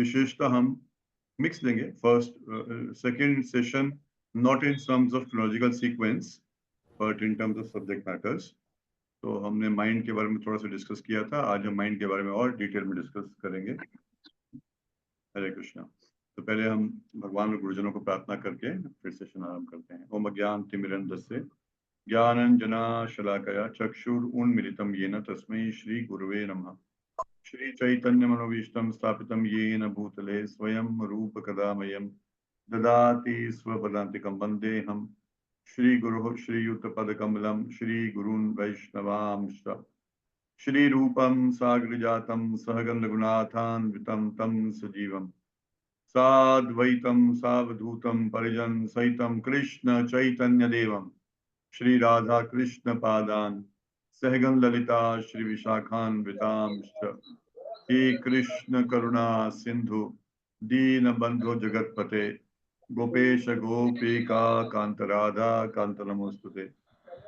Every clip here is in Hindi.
विशेषता हम मिक्स लेंगे। First second session not in terms of philological sequence but in terms of subject matters. तो हमने माइंड के बारे में थोड़ा सा डिस्कस किया था, आज हम माइंड के बारे में और डिटेल में डिस्कस करेंगे। हरे कृष्णा। तो पहले हम भगवान और गुरुजनों को प्रार्थना करके फिर सेशन आरंभ करते हैं। ओम अज्ञान तिमिरन्धस्य ज्ञानंजना शलाकया चक्षुरुन्मिलितं येन तस्मै श्री गुरुवे नमः। श्री चैतन्य मनोभीष्टं स्थापितं येन भूतले स्वयं रूप कदा मह्यं ददाति स्वपदान्तिकं वन्देऽहं श्रीगुरुः श्रीयुतपदकमलं श्रीगुरून् वैष्णवांश्च श्रीरूपं साग्रजातं सहगन्धगुणाथान्वितं तं सजीवं साद्वैतं सावधूतं परिजन सहितं कृष्ण चैतन्यदेवं श्री राधा कृष्ण पादान सहगन ललिता श्री विशाखान्वितांश्च हे कृष्ण करुणा सिंधु दीन बंधु जगतपते गोपेश गोपिका कांत राधा कांत नमोस्तुते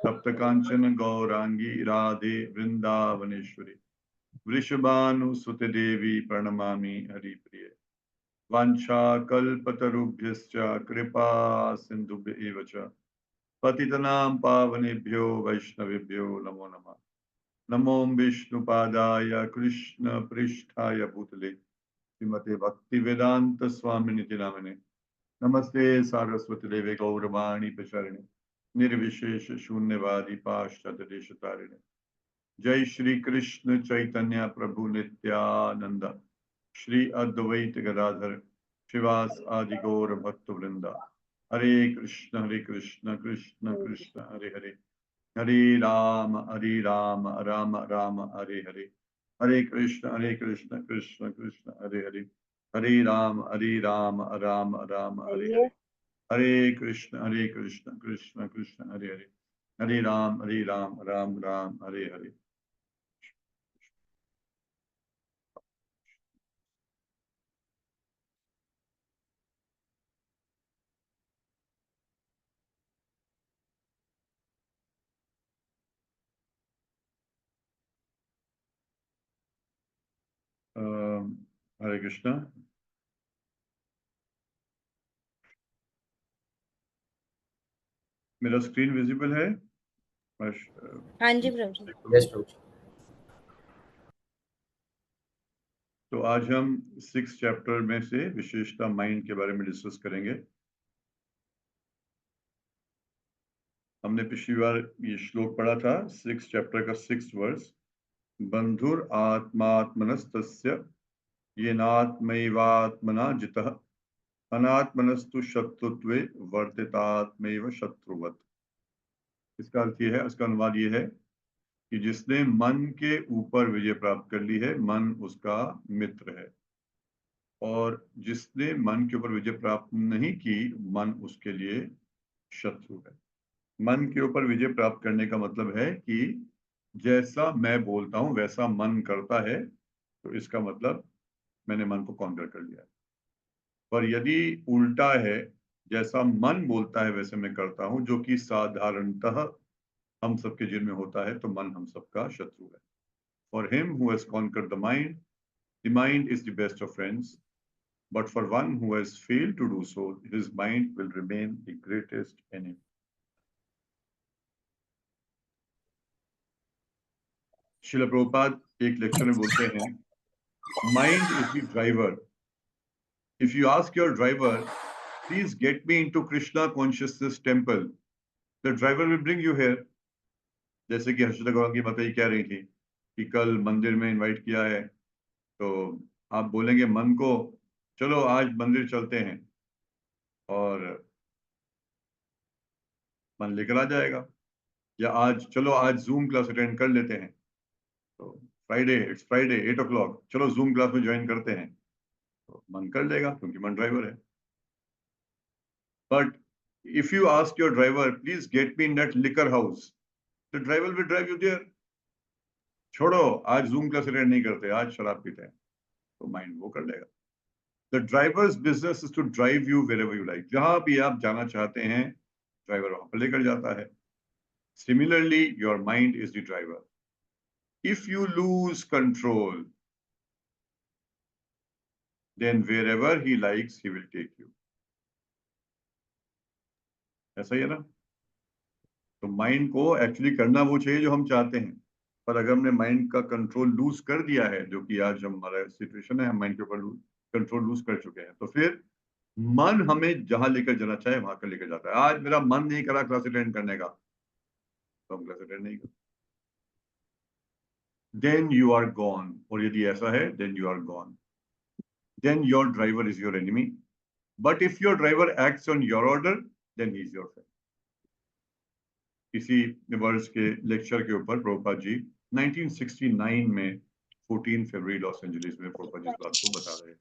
तप्त कांचन गौरांगी राधे वृंदावनेश्वरी वृषभानुसुते देवी प्रणमामि हरिप्रिये वाञ्छाकल्पतरुभ्यश्च कृपा सिन्धुभ्य एव च पतितनां पावनेभ्यो वैष्णवेभ्यो नमो नमः। नमो विष्णुपादाय कृष्ण पृष्ठाय भूतले श्रीमते भक्ति वेदांत स्वामिनिति नामिने नमस्ते सारस्वती देवे गौरवाणी प्रचारिणे निर्विशेष शून्यवादी पाश्चात्य देशतारिणे। जय श्री कृष्ण चैतन्य प्रभु नित्यानंद श्री अद्वैत गदाधर शिवास आदि गौर भक्त वृंदा। हरे कृष्ण कृष्ण कृष्ण हरे हरे हरे राम राम राम हरे हरे हरे कृष्ण कृष्ण कृष्ण हरे हरे हरे राम राम राम हरे हरे हरे कृष्ण कृष्ण कृष्ण हरे हरे हरे राम राम राम हरे हरे। हरे कृष्णा। मेरा स्क्रीन विजिबल है? हाँ जी प्रभु जी। यस प्रभु। तो आज हम 6 चैप्टर में से विशेषता माइंड के बारे में डिस्कस करेंगे। हमने पिछली बार ये श्लोक पढ़ा था 6 चैप्टर का 6 वर्स। बंधुर आत्मात्मनस्तस्य येनात्मैवात्मना जितः अनात्मनस्तु शत्रुत्वे वर्तितात्मैव शत्रुवत्। इसका अर्थ ये है, इसका अनुवाद ये है कि जिसने मन के ऊपर विजय प्राप्त कर ली है मन उसका मित्र है, और जिसने मन के ऊपर विजय प्राप्त नहीं की मन उसके लिए शत्रु है। मन के ऊपर विजय प्राप्त करने का मतलब है कि जैसा मैं बोलता हूं वैसा मन करता है, तो इसका मतलब मैंने मन को कॉन्कर कर लिया है। पर यदि उल्टा है, जैसा मन बोलता है वैसे मैं करता हूं, जो कि साधारणतः हम सबके जीवन में होता है, तो मन हम सबका शत्रु है। For him who has conquered the mind is the best of friends, but for one who has failed to do so, his mind will remain the greatest enemy. Srila Prabhupada एक लेक्चर में बोलते हैं, mind is the driver. If you ask your driver please get me into Krishna consciousness temple, the driver will bring you here. जैसे कि हर्षिता गौरंगी माता जी कह रही थी कि कल मंदिर में इनवाइट किया है, तो आप बोलेंगे मन को चलो आज मंदिर चलते हैं, और मन लेकर आ जाएगा। या आज चलो आज जूम क्लास अटेंड कर लेते हैं, तो इट्स फ्राइडे 8 o'clock, चलो जूम क्लास में ज्वाइन करते हैं, तो मन कर लेगा क्योंकि मन ड्राइवर है। But if you ask your driver please get me in that liquor house, the driver will drive you there. छोड़ो आज जूम क्लास अटेंड नहीं करते, आज शराब पीते हैं, तो माइंड वो कर लेगा। The driver's business is to drive you wherever you like. जहां भी आप जाना चाहते हैं ड्राइवर वहां पर लेकर जाता है। Similarly your mind is the driver. If you lose control, then wherever he likes he will take you. ऐसा ही है ना? तो माइंड को एक्चुअली करना वो चाहिए जो हम चाहते हैं, पर अगर हमने माइंड का कंट्रोल लूज कर दिया है, जो कि आज हमारा सिचुएशन है, हम माइंड के ऊपर कंट्रोल लूज कर चुके हैं, तो फिर मन हमें जहां लेकर जाना चाहे वहां कर लेकर जाता है। आज मेरा मन नहीं करा क्लास अटेंड करने का, तो हम क्लास अटेंड नहीं करते। देन यू आर गॉन, और यदि ऐसा है then you are gone, then your driver is your enemy, but if your driver acts on your order then he is your friend. इसी वर्ष के लेक्चर के ऊपर प्रभुपाद जी 1969 में 14 फरवरी लॉस एंजलिस में प्रभुपाद जी इस बात को बता रहे हैं।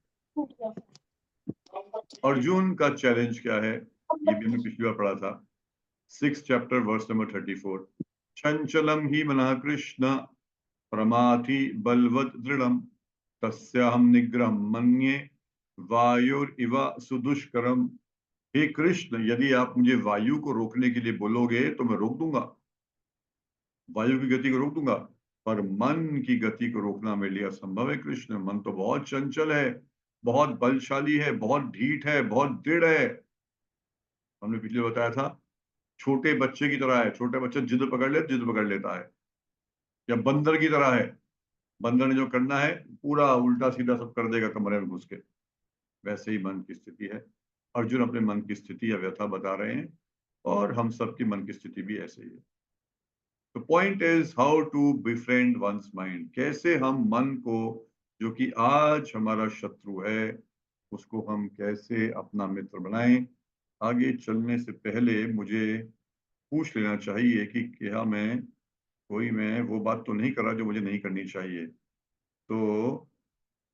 अर्जुन का चैलेंज क्या है, ये भी हमने पिछली बार पढ़ा था, 6 चैप्टर वर्स नंबर 34, चंचलम ही मनः कृष्ण प्रमाथि बलवत दृढ़म तस्याहम निग्रहम मन्ये वायुर इव सुदुष्करम। हे कृष्ण, यदि आप मुझे वायु को रोकने के लिए बोलोगे तो मैं रोक दूंगा, वायु की गति को रोक दूंगा, पर मन की गति को रोकना मेरे लिए असंभव है कृष्ण। मन तो बहुत चंचल है, बहुत बलशाली है, बहुत ढीठ है, बहुत दृढ़ है। हमने पिछले बताया था, छोटे बच्चे की तरह है। छोटे बच्चे जिद पकड़ लेता है, या बंदर की तरह है, बंदर ने जो करना है पूरा उल्टा सीधा सब कर देगा कमरे में घुस के। वैसे ही मन की स्थिति है। अर्जुन अपने मन की स्थिति या व्यथा बता रहे हैं, और हम सबकी मन की स्थिति भी ऐसे ही है। तो point is how to befriend one's mind. कैसे हम मन को, जो कि आज हमारा शत्रु है, उसको हम कैसे अपना मित्र बनाएं। आगे चलने से पहले मुझे पूछ लेना चाहिए कि क्या मैं वो बात तो नहीं कर रहा जो मुझे नहीं करनी चाहिए। तो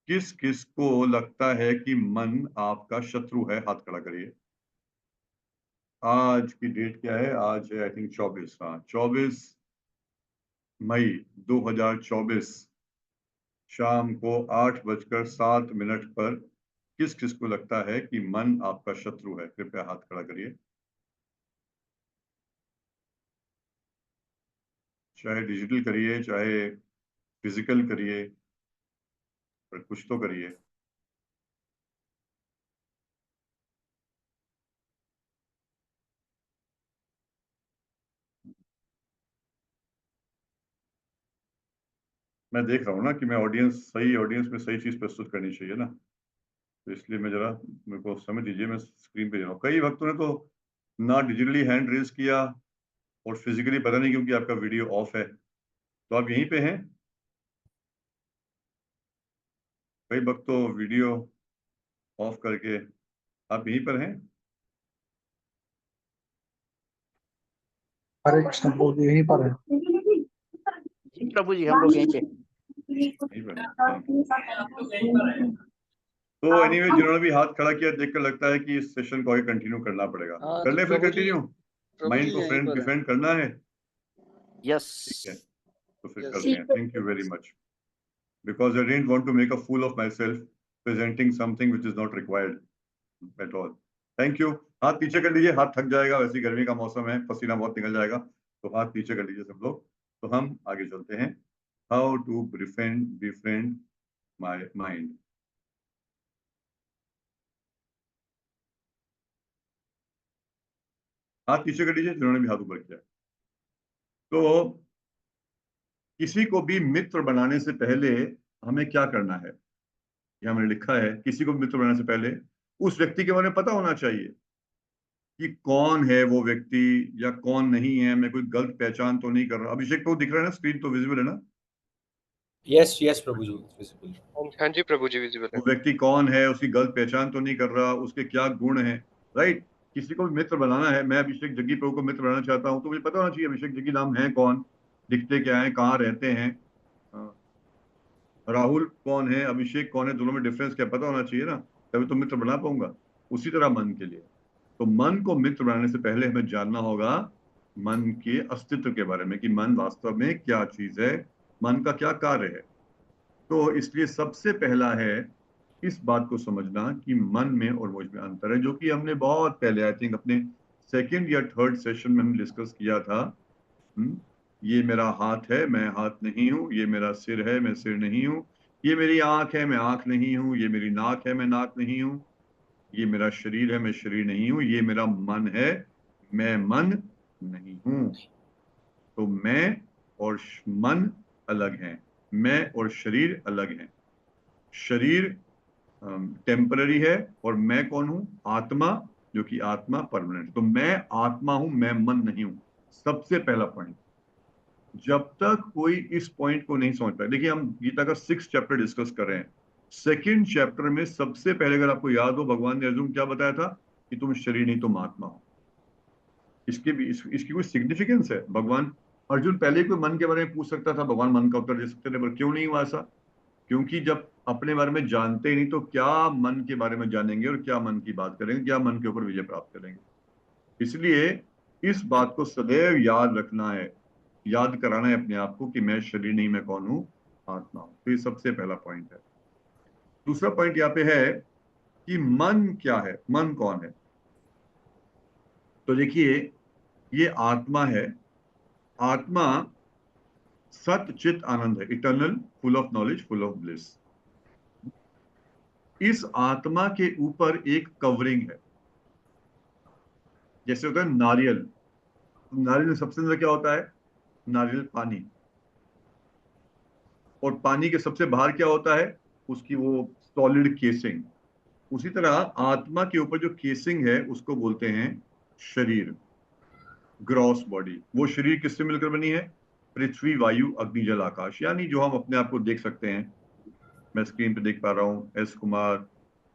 किस किस को लगता है कि मन आपका शत्रु है? हाथ खड़ा करिए। आज की डेट क्या है? आज है आई थिंक 24, हाँ 24 मई 2024 शाम को 8:07 पर किस किस को लगता है कि मन आपका शत्रु है? कृपया हाथ खड़ा करिए। चाहे डिजिटल करिए, चाहे फिजिकल करिए, पर कुछ तो करिए। मैं देख रहा हूँ ना कि मैं सही ऑडियंस में सही चीज प्रस्तुत करनी चाहिए ना, तो इसलिए मेरे को समय दीजिए, मैं स्क्रीन पे दे रहा हूँ। कई भक्तों ने तो ना डिजिटली हैंड रेज किया, और फिजिकली पता नहीं क्योंकि आपका वीडियो ऑफ है। तो आप यहीं पे हैं? कई भक्त तो वीडियो ऑफ करके आप यहीं पर हैं? हरे कृष्ण प्रभु यहीं पर है। जी प्रभु जी, हम लोग यहीं पे। यहीं पर हैं। तो एनीवे, जिन्होंने भी हाथ खड़ा किया देखकर लगता है कि इस सेशन को आगे कंटिन्यू करना पड़ेगा। कर ले फिर कंटिन्यू। माइंड को फ्रेंड डिफेंड करना है। यस, ठीक है, तो फिर करते हैं। Thank you very much, because I didn't want to make a fool of myself presenting something which is not required at all. Thank you. हाथ पीछे कर लीजिए, हाथ थक जाएगा, वैसी गर्मी का मौसम है, पसीना बहुत निकल जाएगा, तो हाथ पीछे कर लीजिए सब लोग। तो हम आगे चलते हैं। How to befriend my mind. हाथ पीछे कर लीजिए जिन्होंने भी हाथ ऊपर किया। तो किसी को भी मित्र बनाने से पहले हमें क्या करना है, ये हमने लिखा है। किसी को भी मित्र बनाने से पहले उस व्यक्ति के बारे में पता होना चाहिए कि कौन है वो व्यक्ति या कौन नहीं है। मैं कोई गलत पहचान तो नहीं कर रहा। अभिषेक को दिख रहा है ना, स्क्रीन तो विजिबल है ना? यस यस प्रभु जी, विजिबल। हाँ जी प्रभु जी, विजिबल है। वो व्यक्ति कौन है, उसकी गलत पहचान तो नहीं कर रहा, उसके क्या गुण है, राइट? किसी को भी मित्र बनाना है। मैं अभिषेक जग्गी प्रभु को मित्र बनाना चाहता हूँ, तो मुझे पता होना चाहिए अभिषेक जग्गी नाम है कौन, दिखते क्या है, कहाँ रहते हैं, राहुल कौन है, अभिषेक कौन है, दोनों में डिफरेंस क्या पता होना चाहिए ना, तभी तो मित्र बना पाऊंगा। उसी तरह मन के लिए, तो मन को मित्र बनाने से पहले हमें जानना होगा मन के अस्तित्व के बारे में, कि मन वास्तव में क्या चीज है, मन का क्या कार्य है। तो इसलिए सबसे पहला है इस बात को समझना कि मन में और मुझ में अंतर है, जो कि हमने बहुत पहले आई थिंक अपने सेकंड या थर्ड सेशन में हमने डिस्कस किया था। ये मेरा हाथ है, मैं हाथ नहीं हूँ, ये मेरा सिर है, मैं सिर नहीं हूँ, ये मेरी आंख है, मैं आंख नहीं हूं। ये मेरी नाक है, मैं नाक नहीं हूं। ये मेरा शरीर है, मैं शरीर नहीं हूं। ये मेरा मन है, मैं मन नहीं हूं। तो मैं और मन अलग हैं, मैं और शरीर अलग हैं। शरीर टेम्पररी है और मैं कौन हूं? आत्मा, जो कि आत्मा परमानेंट। तो मैं आत्मा हूं, मैं मन नहीं हूं। सबसे पहला पॉइंट। जब तक कोई इस पॉइंट को नहीं समझ पाए, देखिए हम गीता का 6 चैप्टर डिस्कस कर रहे हैं। सेकंड चैप्टर में सबसे पहले, अगर आपको याद हो, भगवान ने अर्जुन को क्या बताया था? कि तुम शरीर नहीं, तुम आत्मा हो। इसकी भी इसकी कोई सिग्निफिकेंस है? भगवान अर्जुन पहले ही कोई मन के बारे में पूछ सकता था, भगवान मन का उत्तर दे सकते थे, पर क्यों नहीं हुआ ऐसा? क्योंकि जब अपने बारे में जानते ही नहीं तो क्या मन के बारे में जानेंगे, और क्या मन की बात करेंगे, क्या मन के ऊपर विजय प्राप्त करेंगे। इसलिए इस बात को सदैव याद रखना है, याद कराना है अपने आप को कि मैं शरीर नहीं, मैं कौन हूं? आत्मा हूं। तो ये सबसे पहला पॉइंट है। दूसरा पॉइंट यहाँ पे है कि मन क्या है, मन कौन है? तो देखिए, ये आत्मा है। आत्मा सत चित आनंद है, eternal, full of knowledge, full of bliss. इस आत्मा के ऊपर एक कवरिंग है। जैसे होता है नारियल, नारियल में सबसे अंदर क्या होता है? नारियल पानी। और पानी के सबसे बाहर क्या होता है? उसकी वो सॉलिड केसिंग। उसी तरह आत्मा के ऊपर जो केसिंग है उसको बोलते हैं शरीर, ग्रॉस बॉडी। वो शरीर किससे मिलकर बनी है? पृथ्वी, वायु, अग्नि, जल, आकाश, यानी जो हम अपने आप को देख सकते हैं। मैं स्क्रीन पे देख पा रहा हूँ, एस कुमार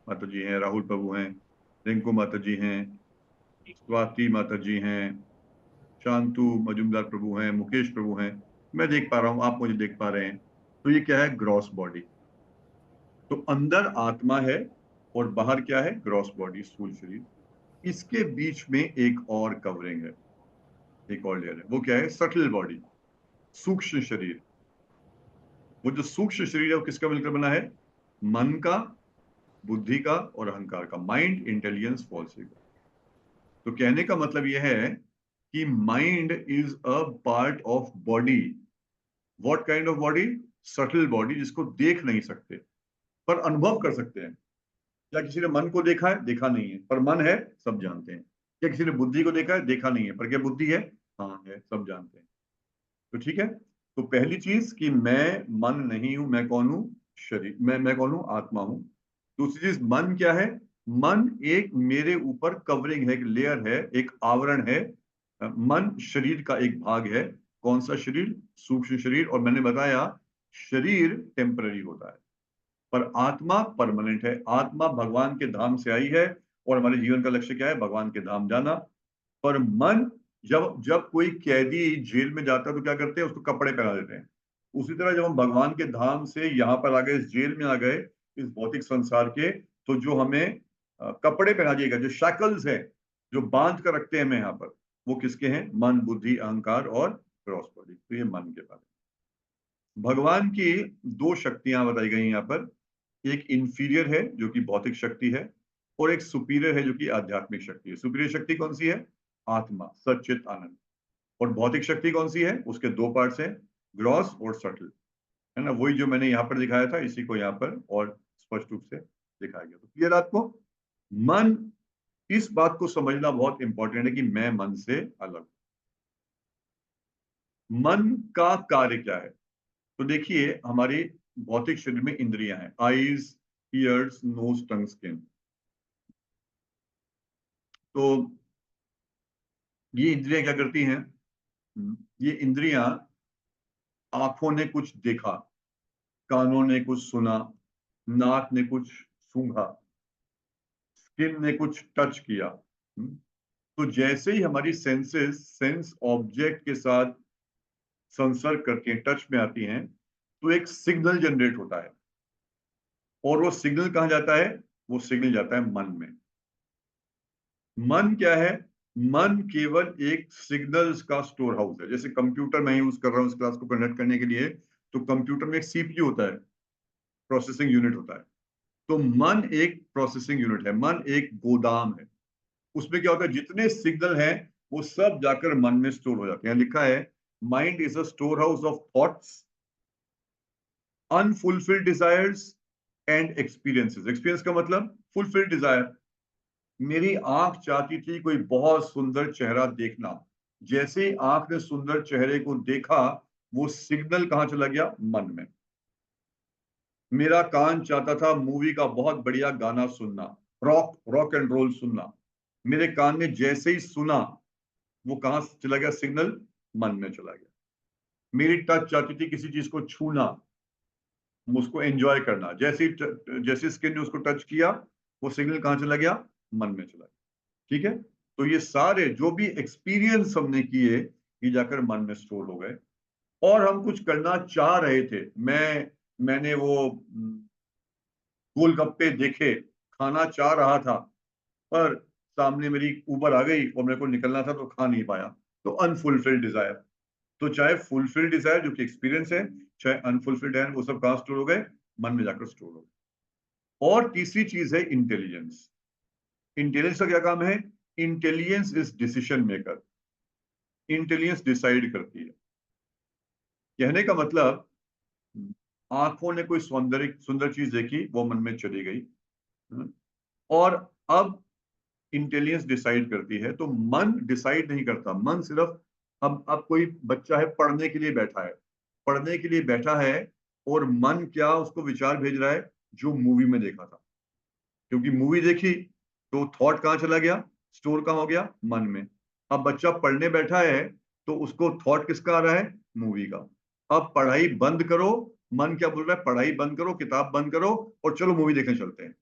माता जी हैं, राहुल प्रभु हैं, रिंकू माता जी हैं, स्वाति माता जी हैं, शांतु मजुमदार प्रभु हैं, मुकेश प्रभु हैं। मैं देख पा रहा हूँ, आप मुझे देख पा रहे हैं। तो ये क्या है? Gross body. तो अंदर आत्मा है और बाहर क्या है? ग्रॉस बॉडी, स्थूल शरीर। इसके बीच में एक और कवरिंग है, एक और लेयर है। वो क्या है? सटल बॉडी, सूक्ष्म शरीर। वो जो सूक्ष्म शरीर है वो किसका मिलकर बना है? मन का, बुद्धि का और अहंकार का। Mind, intelligence, false ego. तो कहने का मतलब यह है कि mind is a part of body. What kind of body? Subtle body, जिसको देख नहीं सकते पर अनुभव कर सकते हैं। क्या किसी ने मन को देखा है? देखा नहीं है, पर मन है, सब जानते हैं। क्या किसी ने बुद्धि को देखा है? देखा नहीं है, पर क्या बुद्धि है? हाँ है, सब जानते हैं। तो ठीक है। तो पहली चीज कि मैं मन नहीं हूं, मैं कौन हूं? शरीर। मैं कौन हूं? आत्मा हूं। दूसरी चीज, मन क्या है? मन एक मेरे ऊपर कवरिंग है, एक लेयर है, एक आवरण है। मन शरीर का एक भाग है। कौन सा शरीर? सूक्ष्म शरीर। और मैंने बताया शरीर टेम्पररी होता है, पर आत्मा परमानेंट है। आत्मा भगवान के धाम से आई है और हमारे जीवन का लक्ष्य क्या है? भगवान के धाम जाना। पर मन, जब जब कोई कैदी जेल में जाता है तो क्या करते हैं? उसको कपड़े पहना देते हैं। उसी तरह जब हम भगवान के धाम से यहाँ पर आ गए, इस जेल में आ गए, इस भौतिक संसार के, तो जो हमें कपड़े पहना दिएगा, जो शैकल्स हैं, जो बांध कर रखते हैं हमें यहाँ पर, वो किसके हैं? मन, बुद्धि, अहंकार और क्रॉस बॉडी। तो ये मन के बारे में। भगवान की दो शक्तियां बताई गई यहाँ पर। एक इंफीरियर है जो कि भौतिक शक्ति है, और एक सुपीरियर है जो कि आध्यात्मिक शक्ति है। सुपीरियर शक्ति कौन सी है? आत्मा, सच्चित आनंद। और भौतिक शक्ति कौन सी है? उसके दो पार्ट्स हैं, ग्रॉस और सटल, है ना। वही जो मैंने यहाँ पर दिखाया था, इसी को यहाँ पर और स्पष्ट रूप से दिखाया गया। तो क्लियर आपको? मन, इस बात को समझना बहुत इंपॉर्टेंट है कि मैं मन से अलग। मन का कार्य क्या है? तो देखिए, हमारी भौतिक शरीर में इंद्रियां हैं, आईज, ईयर्स, नोज, टंग, स्किन। तो ये इंद्रियां क्या करती हैं? ये इंद्रियां, आंखों ने कुछ देखा, कानों ने कुछ सुना, नाक ने कुछ सूंघा, स्किन ने कुछ टच किया। तो जैसे ही हमारी सेंसेस सेंस ऑब्जेक्ट के साथ संसर्ग करके टच में आती हैं, तो एक सिग्नल जनरेट होता है। और वो सिग्नल कहाँ जाता है? वो सिग्नल जाता है मन में। मन क्या है? मन केवल एक सिग्नल्स का स्टोर हाउस है। जैसे कंप्यूटर मैं यूज कर रहा हूँ इस क्लास को कंडक्ट करने के लिए, तो कंप्यूटर में एक सीपीयू होता है, प्रोसेसिंग यूनिट होता है। तो मन एक प्रोसेसिंग यूनिट है, मन एक गोदाम है। उसमें क्या होता है? जितने सिग्नल हैं वो सब जाकर मन में स्टोर हो जाते हैं। लिखा है, mind is a store house of thoughts, unfulfilled desires and experiences. Experience का मतलब फुलफिल्ड डिजायर। मेरी आंख चाहती थी कोई बहुत सुंदर चेहरा देखना, जैसे ही आंख ने सुंदर चेहरे को देखा, वो सिग्नल कहां चला गया? मन में। मेरा कान चाहता था मूवी का बहुत बढ़िया गाना सुनना, रॉक एंड रोल सुनना। मेरे कान ने जैसे ही सुना, वो कहां चला गया? सिग्नल मन में चला गया। मेरी टच चाहती थी किसी चीज को छूना, उसको एंजॉय करना, जैसे स्किन ने उसको टच किया, वो सिग्नल कहां चला गया? मन में चला गया। ठीक है, तो ये सारे जो भी एक्सपीरियंस हमने किए, ये जाकर मन में स्टोर हो गए। और हम कुछ करना चाह रहे थे। मैंने वो गोलगप्पे देखे, खाना चाह रहा था, पर सामने मेरी उबर आ गई और मेरे को निकलना था तो खा नहीं पाया। तो अनफुलफिल्ड डिजायर। तो चाहे फुलफिल्ड डिजायर जो कि एक्सपीरियंस है, चाहे अनफुलफिल्ड है, वो सब कहां स्टोर हो गए? मन में जाकर स्टोर हो गए। और तीसरी चीज है इंटेलिजेंस। इंटेलिजेंस का क्या काम है? Intelligence is decision maker. Intelligence decide करती है। कहने का मतलब, आंखों ने कोई सुंदर चीज देखी, वो मन में चली गई, और अब इंटेलिजेंस डिसाइड करती है। तो मन डिसाइड नहीं करता, मन सिर्फ, अब कोई बच्चा है, पढ़ने के लिए बैठा है, पढ़ने के लिए बैठा है, और मन क्या उसको विचार भेज रहा है? जो मूवी में देखा था। क्योंकि मूवी देखी तो थॉट कहाँ चला गया? स्टोर कहाँ हो गया? मन में। अब बच्चा पढ़ने बैठा है, तो उसको थॉट किसका आ रहा है? मूवी का। अब पढ़ाई बंद करो, मन क्या बोल रहा है? पढ़ाई बंद करो, किताब बंद करो, और चलो मूवी देखने चलते हैं।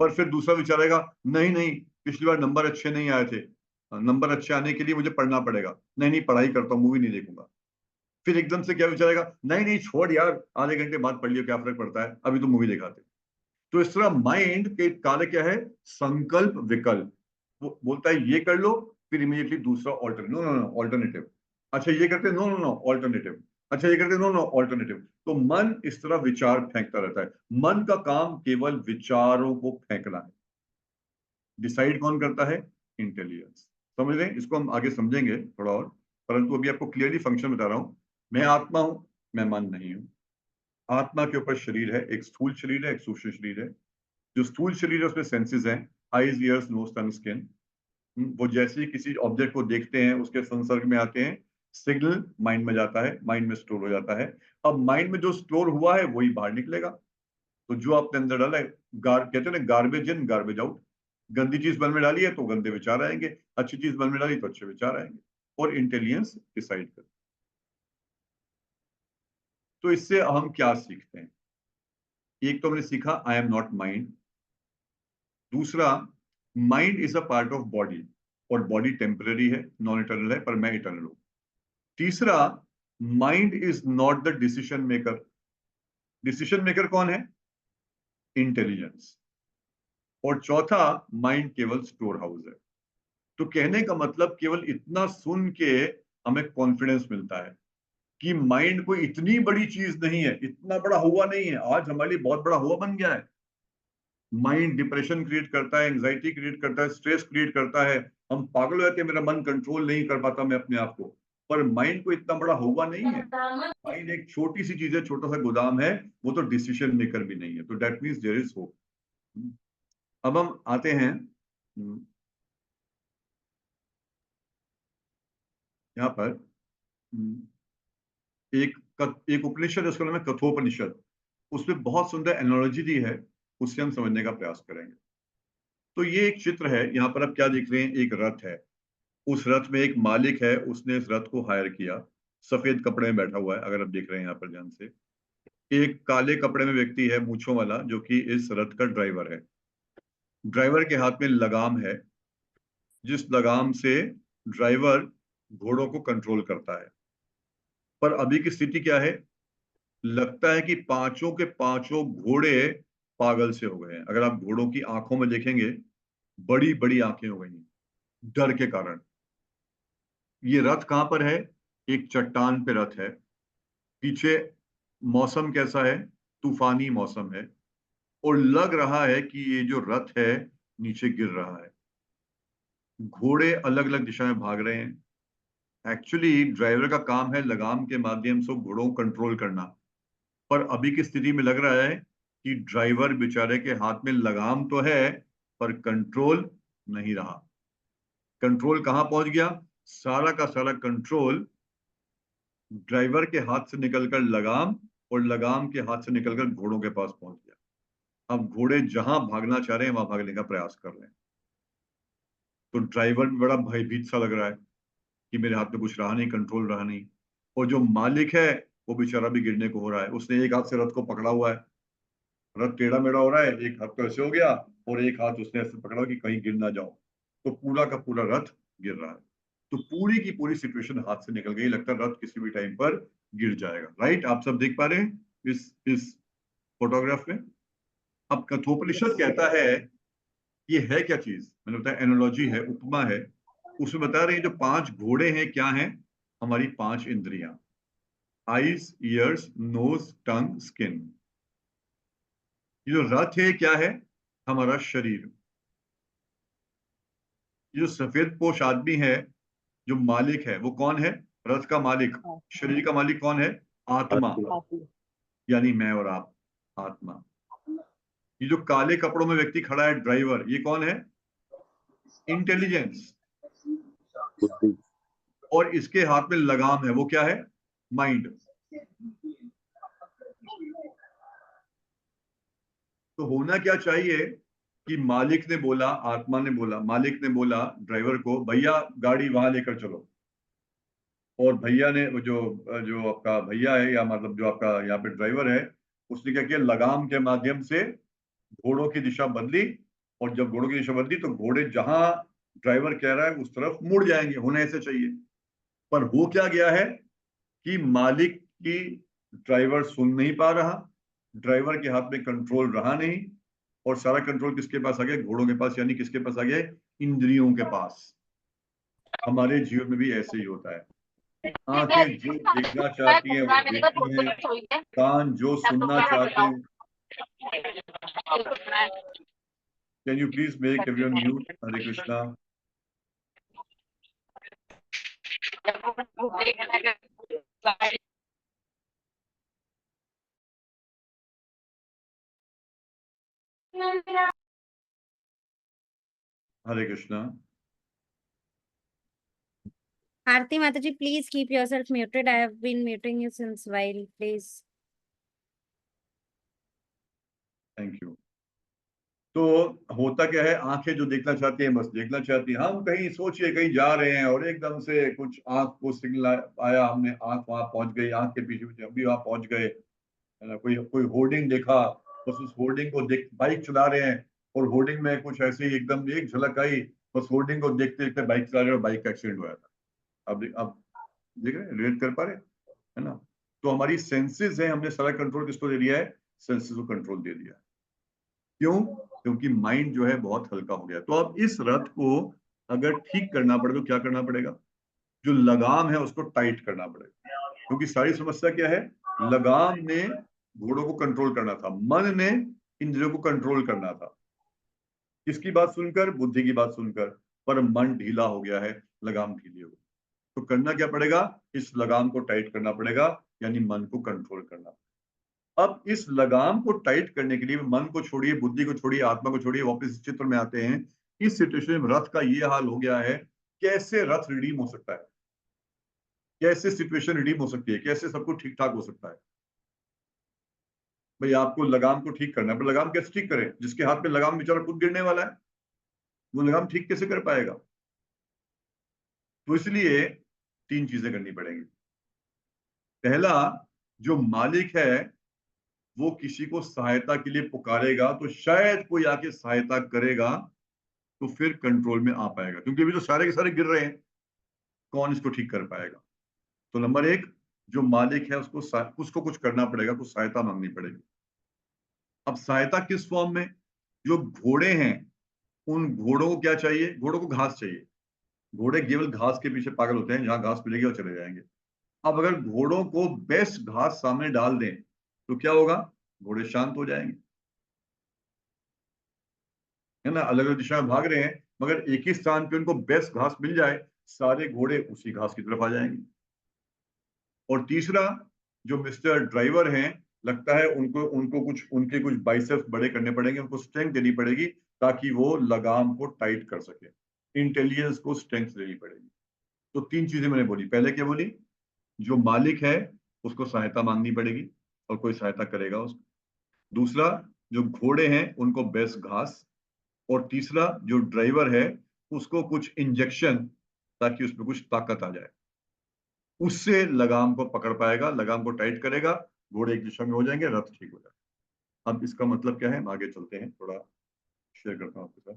पर फिर दूसरा विचार आएगा, नहीं नहीं, पिछली बार नंबर अच्छे नहीं आए थे, नंबर अच्छे आने के लिए मुझे पढ़ना पड़ेगा, नहीं नहीं पढ़ाई करता हूँ, मूवी नहीं देखूंगा। फिर एकदम से क्या विचार आएगा? नहीं नहीं छोड़ यार, आधे घंटे बाद पढ़ लियो, क्या फर्क पड़ता है, अभी तो मूवी दिखाते। तो इस तरह माइंड के कार्य क्या है? संकल्प विकल्प। वो बोलता है ये कर लो, फिर इमीडिएटली दूसरा alternative, no no no alternative. अच्छा ये करते, नो नो नो ऑल्टरनेटिव। अच्छा ये करते, नो नो ऑल्टरनेटिव। तो मन इस तरह विचार फेंकता रहता है। मन का काम केवल विचारों को फेंकना है। डिसाइड कौन करता है? इंटेलिजेंस। समझ रहे हैं? इसको हम आगे समझेंगे थोड़ा और, परंतु अभी आपको क्लियरली फंक्शन बता रहा हूं। मैं आत्मा हूं, मैं मन नहीं हूं। आत्मा के ऊपर शरीर है, एक स्थूल शरीर है, एक सूक्ष्म शरीर है। जो स्थूल शरीर है उसमें सेंसेस हैं, आईज, ईयर्स, नोज, टंग, स्किन। वो जैसे ही किसी ऑब्जेक्ट को देखते हैं, उसके संसर्ग में आते हैं, सिग्नल माइंड में जाता है, माइंड में स्टोर हो जाता है। अब माइंड में जो स्टोर हुआ है वही बाहर निकलेगा। तो जो आपने अंदर डाला है, कहते हैं ना, गार्बेज इन गार्बेज आउट। गंदी चीज मन में डाली है तो गंदे विचार आएंगे, अच्छी चीज मन में डाली तो अच्छे विचार आएंगे। और इंटेलिजेंस डिसाइड कर। तो इससे हम क्या सीखते हैं? एक तो हमने सीखा आई एम नॉट माइंड। दूसरा, mind is a part of body, और बॉडी टेम्पररी है, नॉन इटर्नल है, पर मैं इटर्नल हूं। तीसरा, mind is not the decision maker. Decision maker कौन है? इंटेलिजेंस। और चौथा, माइंड केवल स्टोर हाउस है। तो कहने का मतलब, केवल इतना सुन के हमें कॉन्फिडेंस मिलता है कि माइंड कोई इतनी बड़ी चीज नहीं है, इतना बड़ा हुआ नहीं है, आज हमारे लिए बहुत बड़ा हुआ बन गया है। माइंड डिप्रेशन क्रिएट करता है, एंजाइटी क्रिएट करता है, स्ट्रेस क्रिएट करता है। हम पागल हो जाते हैं, मेरा मन कंट्रोल नहीं कर पाता मैं अपने आप को। पर माइंड को इतना बड़ा हुआ नहीं है। माइंड एक छोटी सी चीज है, छोटा सा गोदाम है, वो तो डिसीजन मेकर भी नहीं है। तो that means there is hope. अब हम आते हैं यहाँ पर, एक उपनिषद है, उसका नाम है कठोपनिषद। उसमें बहुत सुंदर एनालॉजी दी है, उससे हम समझने का प्रयास करेंगे। तो ये एक चित्र है, यहाँ पर आप क्या देख रहे हैं? एक रथ है। उस रथ में एक मालिक है, उसने इस रथ को हायर किया, सफेद कपड़े में बैठा हुआ है, अगर आप देख रहे हैं यहाँ पर ध्यान से। एक काले कपड़े में व्यक्ति है, मूंछों वाला, जो कि इस रथ का ड्राइवर है। ड्राइवर के हाथ में लगाम है, जिस लगाम से ड्राइवर घोड़ों को कंट्रोल करता है। पर अभी की स्थिति क्या है? लगता है कि पांचों के पांचों घोड़े पागल से हो गए हैं। अगर आप घोड़ों की आंखों में देखेंगे, बड़ी बड़ी आंखें हो गई हैं डर के कारण। ये रथ कहां पर है? एक चट्टान पे रथ है। पीछे मौसम कैसा है? तूफानी मौसम है, और लग रहा है कि ये जो रथ है नीचे गिर रहा है। घोड़े अलग अलग दिशा में भाग रहे हैं। एक्चुअली ड्राइवर का काम है लगाम के माध्यम से घोड़ों को कंट्रोल करना, पर अभी की स्थिति में लग रहा है कि ड्राइवर बेचारे के हाथ में लगाम तो है पर कंट्रोल नहीं रहा। कंट्रोल कहाँ पहुंच गया? सारा का सारा कंट्रोल ड्राइवर के हाथ से निकलकर लगाम और लगाम के हाथ से निकलकर घोड़ों के पास पहुंच गया। अब घोड़े जहां भागना चाह रहे हैं वहां भागने का प्रयास कर रहे हैं। तो ड्राइवर भी बड़ा भयभीत सा लग रहा है कि मेरे हाथ में कुछ रहा नहीं, कंट्रोल रहा नहीं। और जो मालिक है वो बेचारा भी गिरने को हो रहा है। उसने एक हाथ से रथ को पकड़ा हुआ है, रथ टेढ़ा मेढ़ा हो रहा है, एक हाथ तो ऐसे हो गया और एक हाथ उसने ऐसे पकड़ा कि कहीं गिर ना जाओ। तो पूरा का पूरा रथ गिर रहा है। तो पूरी की पूरी सिचुएशन हाथ से निकल गई। लगता है रथ किसी भी टाइम पर गिर जाएगा। राइट, आप सब देख पा रहे हैं इस फोटोग्राफ में। अब कठोपनिषद कहता है ये है क्या चीज, मैंने बताया एनालॉजी है, उपमा है। उसमें बता रहे हैं जो 5 घोड़े हैं क्या हैं? हमारी 5 इंद्रियां, आईज, ईयर्स, नोज, टंग, स्किन। ये जो रथ है क्या है? हमारा शरीर। ये जो सफेद पोश आदमी है जो मालिक है वो कौन है? रथ का मालिक। शरीर का मालिक कौन है? आत्मा, यानी मैं और आप, आत्मा। ये जो काले कपड़ों में व्यक्ति खड़ा है ड्राइवर, ये कौन है? इंटेलिजेंस। और इसके हाथ में लगाम है, वो क्या है? माइंड। तो होना क्या चाहिए कि मालिक ने बोला, आत्मा ने बोला, मालिक ने बोला ड्राइवर को भैया गाड़ी वहां लेकर चलो। और भैया ने जो जो आपका भैया है या मतलब जो आपका यहाँ पे ड्राइवर है, उसने क्या किया? लगाम के माध्यम से घोड़ों की दिशा बदली। और जब घोड़ों की दिशा बदली तो घोड़े जहां ड्राइवर कह रहा है उस तरफ मुड़ जाएंगे। होना ऐसे चाहिए। पर हो क्या गया है कि मालिक की ड्राइवर सुन नहीं पा रहा, ड्राइवर के हाथ में कंट्रोल रहा नहीं। और सारा कंट्रोल किसके पास आ गया? घोड़ों के पास। यानी किसके पास आ गया? इंद्रियों के पास। हमारे जीवन में भी ऐसे ही होता है। आंखें जो देखना चाहती हैं वो देखती हैं, कान जो सुनना चाहते हैं। Can you please make everyone mute? Hare Krishna. Hare Krishna. Aarti Mataji, please keep yourself muted. I have been muting you since while. Please. Thank you. तो होता क्या है, आंखें जो देखना चाहती हैं बस देखना चाहती हैं। हम कहीं सोचिए कहीं जा रहे हैं और एकदम से कुछ आंख को सिग्नल आया, हमने आंख वहां पहुंच गई, आंख के पीछे पीछे हम भी वहां पहुंच गए, है ना। कोई कोई होर्डिंग देखा, बस उस होर्डिंग को देख, बाइक चला रहे हैं और होर्डिंग में कुछ ऐसे ही एकदम एक झलक आई, बस होर्डिंग को देखते देखते बाइक चला रहे और बाइक का एक्सीडेंट हुआ था। अब देख रहे हैं, रिलेट कर पा रहे हैं, है ना। तो हमारी सेंसेस है, हमने सारा कंट्रोल किसको दे दिया है? सेंसेस को कंट्रोल दे दिया है। क्यों? क्योंकि माइंड जो है बहुत हल्का हो गया। तो अब इस रथ को अगर ठीक करना पड़े तो क्या करना पड़ेगा? जो लगाम है उसको टाइट करना पड़ेगा। क्योंकि सारी समस्या क्या है? लगाम ने घोड़ों को कंट्रोल करना था, मन ने इंद्रियों को कंट्रोल करना था। किसकी बात सुनकर? बुद्धि की बात सुनकर। पर मन ढीला हो गया है, लगाम ढीली हो गई। तो करना क्या पड़ेगा? इस लगाम को टाइट करना पड़ेगा, यानी मन को कंट्रोल करना। अब इस लगाम को टाइट करने के लिए मन को छोड़िए, बुद्धि को छोड़िए, आत्मा को छोड़िए, वापस इस चित्र में आते हैं। इस सिचुएशन में रथ का ये हाल हो गया है। कैसे रथ रिडीम हो सकता है? कैसे सिचुएशन रिडीम हो सकती है? कैसे सब कुछ ठीक ठाक हो सकता है? भाई आपको लगाम को ठीक करना है, पर लगाम कैसे ठीक करें? जिसके हाथ में लगाम बेचारा खुद गिरने वाला है, वो लगाम ठीक कैसे कर पाएगा? तो इसलिए 3 चीजें करनी पड़ेंगी। पहला, जो मालिक है वो किसी को सहायता के लिए पुकारेगा तो शायद कोई आके सहायता करेगा, तो फिर कंट्रोल में आ पाएगा। क्योंकि अभी तो सारे के सारे गिर रहे हैं, कौन इसको ठीक कर पाएगा? तो नंबर 1, जो मालिक है उसको कुछ करना पड़ेगा, कुछ सहायता मांगनी पड़ेगी। अब सहायता किस फॉर्म में? जो घोड़े हैं उन घोड़ों को क्या चाहिए? घोड़ों को घास चाहिए। घोड़े केवल घास के पीछे पागल होते हैं, जहां घास मिलेगी वो चले जाएंगे। अब अगर घोड़ों को बेस्ट घास सामने डाल दें तो क्या होगा? घोड़े शांत हो जाएंगे, है ना। अलग अलग दिशा में भाग रहे हैं, मगर एक ही स्थान पे उनको बेस्ट घास मिल जाए सारे घोड़े उसी घास की तरफ आ जाएंगे। और तीसरा, जो मिस्टर ड्राइवर हैं, लगता है उनके कुछ बाइसेप्स बड़े करने पड़ेंगे, उनको स्ट्रेंथ देनी पड़ेगी ताकि वो लगाम को टाइट कर सके। इंटेलिजेंस को स्ट्रेंथ देनी पड़ेगी। तो 3 चीजें मैंने बोली। पहले क्या बोली? जो मालिक है उसको सहायता मांगनी पड़ेगी और कोई सहायता करेगा उसको। दूसरा, जो घोड़े हैं उनको बेस्ट घास। और तीसरा, जो ड्राइवर है उसको कुछ इंजेक्शन, ताकि उसमें कुछ ताकत आ जाए, उससे लगाम को पकड़ पाएगा, लगाम को टाइट करेगा, घोड़े एक दिशा में हो जाएंगे, रथ ठीक हो जाएगा। अब इसका मतलब क्या है, हम आगे चलते हैं, थोड़ा शेयर करता हूं आपके साथ।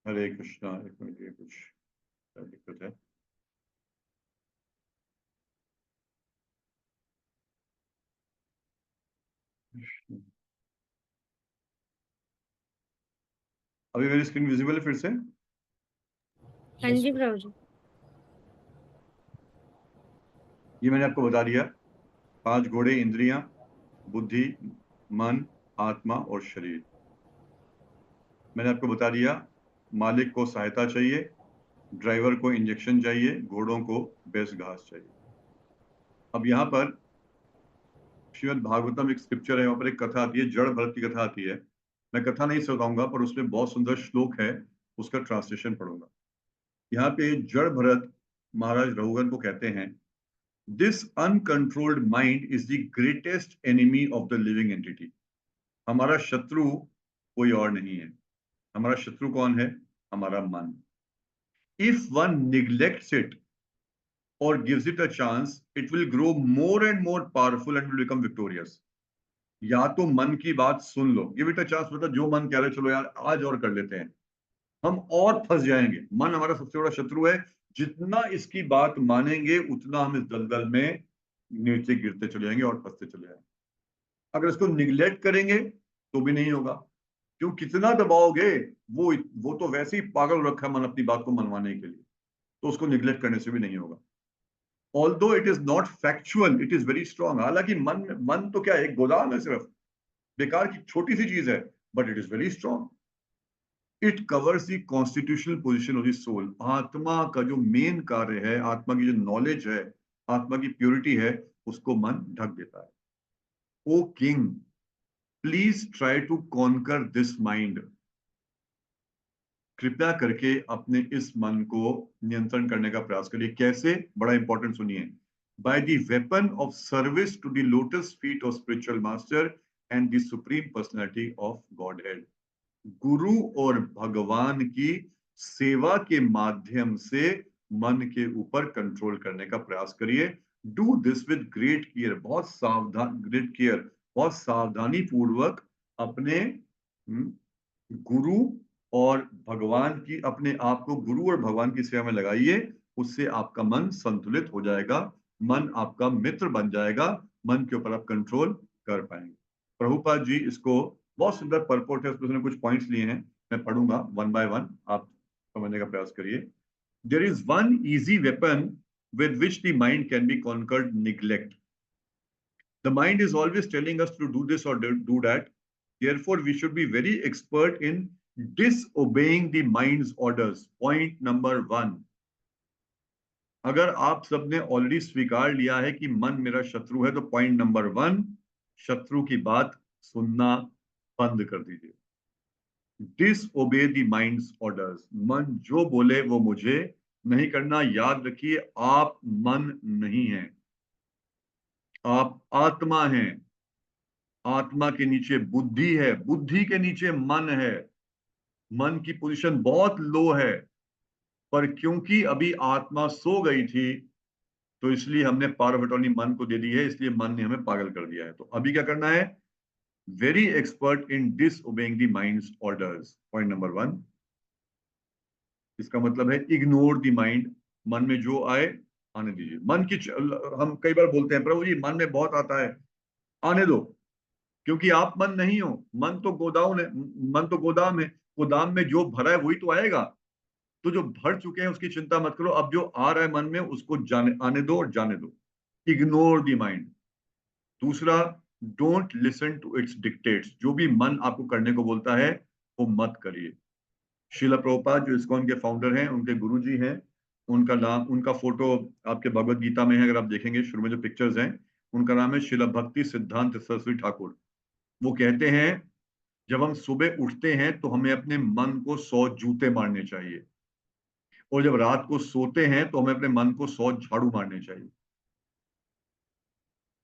हरे कृष्णा। एक मिनट, ये कुछ दिक्कत है। अभी मेरी स्क्रीन विजिबल है फिर से? हाँ Yes, जी Prabhu. प्रभु जी। ये मैंने आपको बता दिया। 5 घोड़े, इंद्रियां, बुद्धि, मन, आत्मा और शरीर। मैंने आपको बता दिया, मालिक को सहायता चाहिए, ड्राइवर को इंजेक्शन चाहिए, घोड़ों को बेस्ट घास चाहिए। अब यहाँ पर श्रीमद् भागवतम एक स्क्रिप्चर है, वहां पर एक कथा आती है, जड़ भरत की कथा आती है। मैं कथा नहीं सुनाऊंगा, पर उसमें बहुत सुंदर श्लोक है, उसका ट्रांसलेशन पढ़ूंगा। यहाँ पे जड़ भरत महाराज रघुगन को कहते हैं, this uncontrolled mind is the greatest enemy of the living entity. हमारा शत्रु कोई और नहीं है। हमारा शत्रु कौन है? हमारा मन। इफ वन निग्लेक्ट्स इट और gives it a chance, it will grow more and more powerful and will become victorious. या तो मन की बात सुन लो, गिव इट अ चांस, मतलब जो मन कह रहे चलो यार आज और कर लेते हैं, हम और फंस जाएंगे। मन हमारा सबसे बड़ा शत्रु है। जितना इसकी बात मानेंगे उतना हम इस दलदल में नीचे गिरते चले जाएंगे और फंसते चले जाएंगे। अगर इसको निग्लेक्ट करेंगे तो भी नहीं होगा, क्यों? कितना दबाओगे, वो तो वैसे ही पागल रखा है मन अपनी बात को मनवाने के लिए, तो उसको निग्लेक्ट करने से भी नहीं होगा। Although it is not factual, it is very strong. हालांकि मन तो क्या है, एक गोदाम है, सिर्फ बेकार की छोटी सी चीज है, but it is very strong. It covers the constitutional position of the soul. आत्मा का जो मेन कार्य है, आत्मा की जो नॉलेज है, आत्मा की प्योरिटी है, उसको मन ढक देता है। O king, please try to conquer this mind. कृपया करके अपने इस मन को नियंत्रण करने का प्रयास करिए। कैसे? बड़ा इंपॉर्टेंट सुनिए। By the weapon of service to the lotus feet of spiritual master and the supreme personality of Godhead. गुरु और भगवान की सेवा के माध्यम से मन के ऊपर कंट्रोल करने का प्रयास करिए। Do this with great care, बहुत सावधान, ग्रेट केयर, बहुत सावधानी पूर्वक अपने गुरु और भगवान की, अपने आप को गुरु और भगवान की सेवा में लगाइए। उससे आपका मन संतुलित हो जाएगा, मन आपका मित्र बन जाएगा, मन के ऊपर आप कंट्रोल कर पाएंगे। प्रभुपाद जी इसको बहुत सुंदर परपोर्ट है, उसमें कुछ पॉइंट्स लिए हैं, मैं पढ़ूंगा वन बाय वन, आप समझने का प्रयास करिए। There is one easy weapon with which the mind can be conquered, neglect. The mind is always telling us to do this or do that. Therefore, we should be very expert in disobeying the mind's orders. Point number 1. अगर आप सबने ऑलरेडी स्वीकार लिया है कि मन मेरा शत्रु है, तो पॉइंट नंबर 1, शत्रु की बात सुनना बंद कर दीजिए। Disobey the minds orders. मन जो बोले वो मुझे नहीं करना। याद रखिए, आप मन नहीं हैं, आप आत्मा हैं। आत्मा के नीचे बुद्धि है, बुद्धि के नीचे मन है। मन की पोजीशन बहुत लो है, पर क्योंकि अभी आत्मा सो गई थी, तो इसलिए हमने पावर ऑफ अटॉर्नी मन को दे दी है, इसलिए मन ने हमें पागल कर दिया है। तो अभी क्या करना है? Very expert in disobeying the minds orders. Point number 1। इसका मतलब है इग्नोर द माइंड। मन में जो आए आने दीजिए। मन की हम कई बार बोलते हैं, प्रभु जी मन में बहुत आता है, आने दो, क्योंकि आप मन नहीं हो। मन तो गोदाम है, मन तो गोदाम है, गोदाम में जो भरा है वही तो आएगा। तो जो भर चुके हैं उसकी चिंता मत करो, अब जो आ रहा है मन में उसको जाने आने दो और जाने दो। Ignore the mind. दूसरा, don't listen to its dictates. जो भी मन आपको करने को बोलता है वो मत करिए। शिला प्रभुपाद जो इस्कॉन के फाउंडर हैं, उनके गुरुजी हैं, उनका नाम, उनका फोटो आपके भगवत गीता में है, अगर आप देखेंगे शुरू में जो पिक्चर्स हैं, उनका नाम है शिला भक्ति सिद्धांत सरस्वती ठाकुर। वो कहते हैं जब हम सुबह उठते हैं तो हमें अपने मन को 100 जूते मारने चाहिए, और जब रात को सोते हैं तो हमें अपने मन को 100 झाड़ू मारने चाहिए।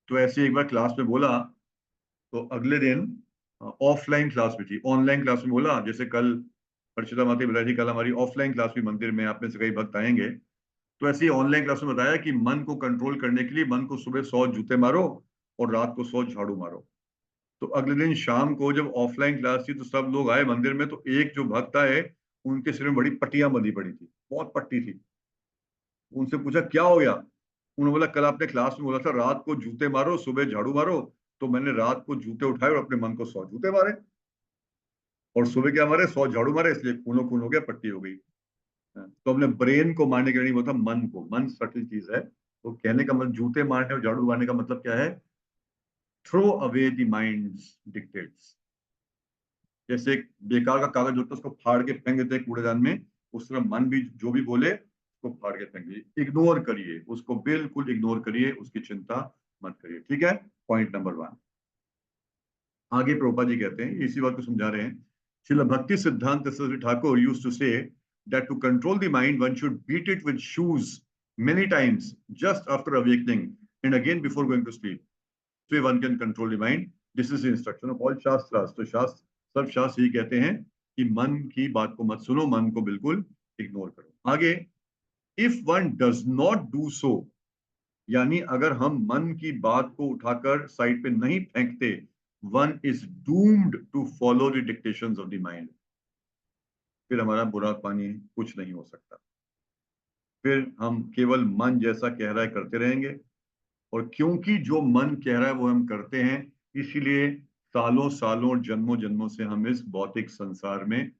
तो ऐसे एक बार क्लास में बोला, तो अगले दिन ऑफलाइन क्लास में थी, ऑनलाइन क्लास में बोला, जैसे कल अर्चिता माता बता रही थी, कल हमारी ऑफलाइन क्लास भी मंदिर में, आप में से कई भक्त आएंगे, तो ऐसे ही ऑनलाइन क्लास में बताया कि मन को कंट्रोल करने के लिए मन को सुबह 100 जूते मारो और रात को 100 झाड़ू मारो। तो अगले दिन शाम को जब ऑफलाइन क्लास थी तो सब लोग आए मंदिर में, तो एक जो भक्त आए उनके सिर में बड़ी पट्टियां बंधी पड़ी थी, बहुत पट्टी थी। उनसे पूछा क्या हो गया? उन्होंने बोला कल आपने क्लास में बोला था रात को जूते मारो सुबह झाड़ू मारो, तो मैंने रात को जूते उठाए और अपने मन को 100 जूते मारे, और सुबह क्या मारे, 100 झाड़ू मारे, इसलिए खूनो खून हो गया, पट्टी हो गई। तो हमने ब्रेन को मारने के लिए नहीं बोला था, मन को। मन सटल चीज है। तो कहने का मतलब, जूते मारने और झाड़ू मारने का मतलब क्या है? Throw away the mind's dictates. जैसे एक बेकार का कागज होता है उसको फाड़ के फेंक देते हैं कूड़ेदान में, उस तरह मन भी जो भी बोले उसको फाड़ के फेंक दीजिए। इग्नोर करिए उसको, बिल्कुल इग्नोर करिए, उसकी चिंता मत करिए। ठीक है, पॉइंट नंबर 1। आगे प्रभुपाद जी कहते हैं, इसी बात को समझा रहे हैं। श्रील भक्ति सिद्धांत सरस्वती ठाकुर यूज्ड टू से that to control the mind one should beat it with shoes many times just after awakening and again before going to sleep, so one can control the mind. This is the instruction of all shastras. तो शास्त्र, सब शास्त्र यही कहते हैं कि मन की बात को मत सुनो, मन को बिल्कुल इग्नोर करो। आगे, if one does not do so, यानी अगर हम मन की बात को उठाकर साइड पे नहीं फेंकते, one is doomed to follow the dictations of the mind. फिर हमारा बुरा पानी कुछ नहीं हो सकता, फिर हम केवल मन जैसा कह रहा है करते रहेंगे। और क्योंकि जो मन कह रहा है वो हम करते हैं, इसीलिए सालों सालों और जन्मों जन्मों से हम इस भौतिक संसार में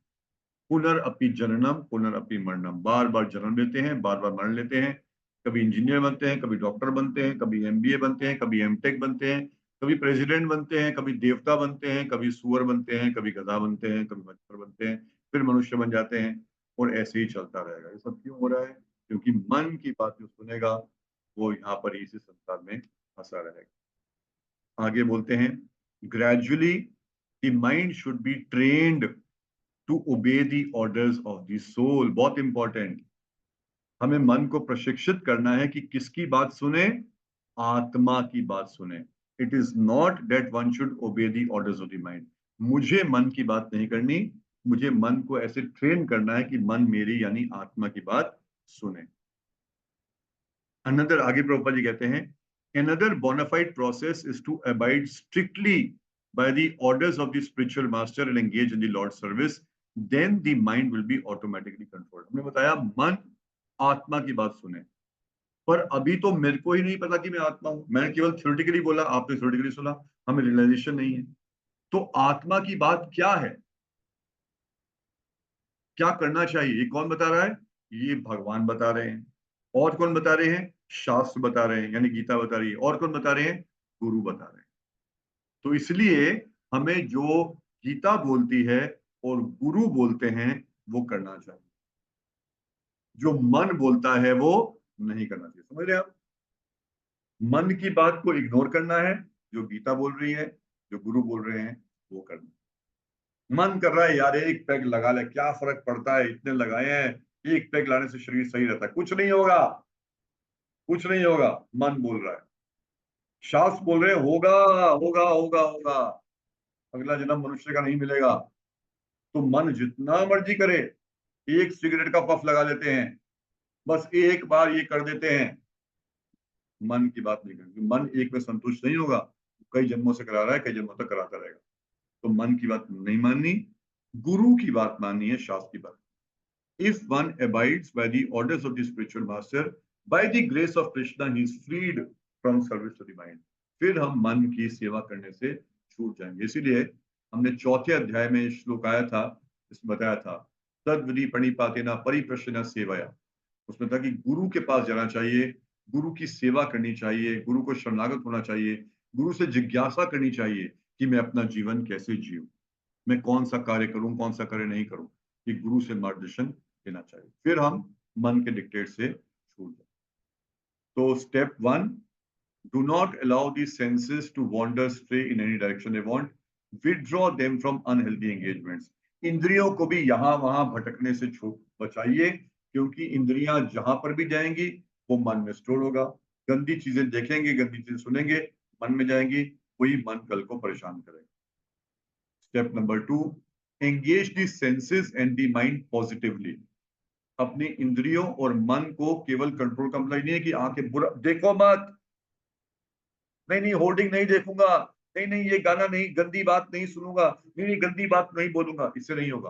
पुनरअपि जननम पुनरअपि मरणम, बार बार जन्म लेते हैं, बार बार मरण लेते हैं। कभी इंजीनियर बनते हैं, कभी डॉक्टर बनते हैं, कभी एमबीए बनते हैं, कभी एमटेक बनते हैं, कभी प्रेसिडेंट बनते हैं, कभी देवता बनते हैं, कभी सुअर बनते हैं, कभी गधा बनते हैं, कभी मच्छर बनते हैं, फिर मनुष्य बन जाते हैं, और ऐसे ही चलता रहेगा। ये सब क्यों हो रहा है? क्योंकि मन की बात जो सुनेगा वो यहाँ पर इसी संसार में फंसा रहेगा। आगे बोलते हैं, gradually the mind should be trained to obey the orders of the soul. बहुत इंपॉर्टेंट, हमें मन को प्रशिक्षित करना है कि किसकी बात सुने? आत्मा की बात सुने। It is not that one should ओबे the orders of the mind. मुझे मन की बात नहीं करनी, मुझे मन को ऐसे ट्रेन करना है कि मन मेरी यानी आत्मा की बात सुने। अनदर, आगे प्रभुपाद जी कहते हैं, another bona fide process is to abide strictly by the orders of the spiritual master and engage in the Lord's service. Then the mind will be automatically controlled. हमने बताया मन आत्मा की बात सुने, पर अभी तो मेरे को ही नहीं पता कि मैं आत्मा हूं। मैंने केवल थ्योरेटिकली बोला, आपने थ्योरेटिकली सुना, हमें रियलाइजेशन नहीं है। तो आत्मा की बात क्या है, क्या करना चाहिए, ये कौन बता रहा है? ये भगवान बता रहे हैं। और कौन बता रहे हैं? शास्त्र बता रहे हैं, यानी गीता बता रही है। और कौन बता रहे हैं? गुरु बता रहे हैं। तो इसलिए हमें जो गीता बोलती है और गुरु बोलते हैं वो करना चाहिए, जो मन बोलता है वो नहीं करना चाहिए। समझ रहे हैं आप? मन की बात को इग्नोर करना है, जो गीता बोल रही है, जो गुरु बोल रहे हैं वो करना। मन कर रहा है यार एक पैग लगा ले, क्या फर्क पड़ता है, इतने लगाए हैं, एक पैग लाने से शरीर सही रहता है, कुछ नहीं होगा, कुछ नहीं होगा। मन बोल रहा है, शास्त्र बोल रहे हैं होगा होगा होगा होगा, अगला जन्म मनुष्य का नहीं मिलेगा। तो मन जितना मर्जी करे, एक सिगरेट का पफ लगा लेते हैं, बस एक बार ये कर देते हैं, मन की बात नहीं करेंगे। मन एक में संतुष्ट नहीं होगा, कई जन्मों से करा रहा है, कई जन्मों तक कराता रहेगा। तो मन की बात नहीं माननी, गुरु की बात माननी है, शास्त्र की बात। If one abides by the orders of the spiritual master, by the grace of Krishna, he is freed from service to the mind. फिर हम मन की सेवा करने से छूट जाएंगे। इसीलिए हमने चौथे अध्याय में श्लोक आया था, इसमें बताया था तद्विधि प्रणिपातेन परिप्रश्न सेवया। उसमें था कि गुरु के पास जाना चाहिए, गुरु की सेवा करनी चाहिए, गुरु को शरणागत होना चाहिए, गुरु से जिज्ञासा करनी चाहिए कि मैं अपना जीवन कैसे जीऊं, मैं कौन सा कार्य करूं, कौन सा कार्य नहीं करूं। ये गुरु से मार्गदर्शन लेना चाहिए, फिर हम मन के डिक्टेट से छूट जाए। तो step 1, do not allow the senses to wander stray in any direction they want, withdraw them from unhealthy engagements। इंद्रियों को भी यहाँ वहां भटकने से बचाइए, क्योंकि इंद्रियां जहां पर भी जाएंगी वो मन में स्टोर होगा। गंदी चीजें देखेंगे, गंदी चीजें सुनेंगे, मन में जाएंगी, वही मन कल को परेशान करेगा। Step number 2, engage the senses and the mind positively. अपनी इंद्रियों और मन को केवल कंट्रोल का मतलब नहीं है कि आंखें बुरा देखो मत, नहीं होर्डिंग नहीं देखूंगा, नहीं ये गाना नहीं, गंदी बात नहीं सुनूंगा, नहीं गंदी बात नहीं बोलूंगा, इससे नहीं होगा।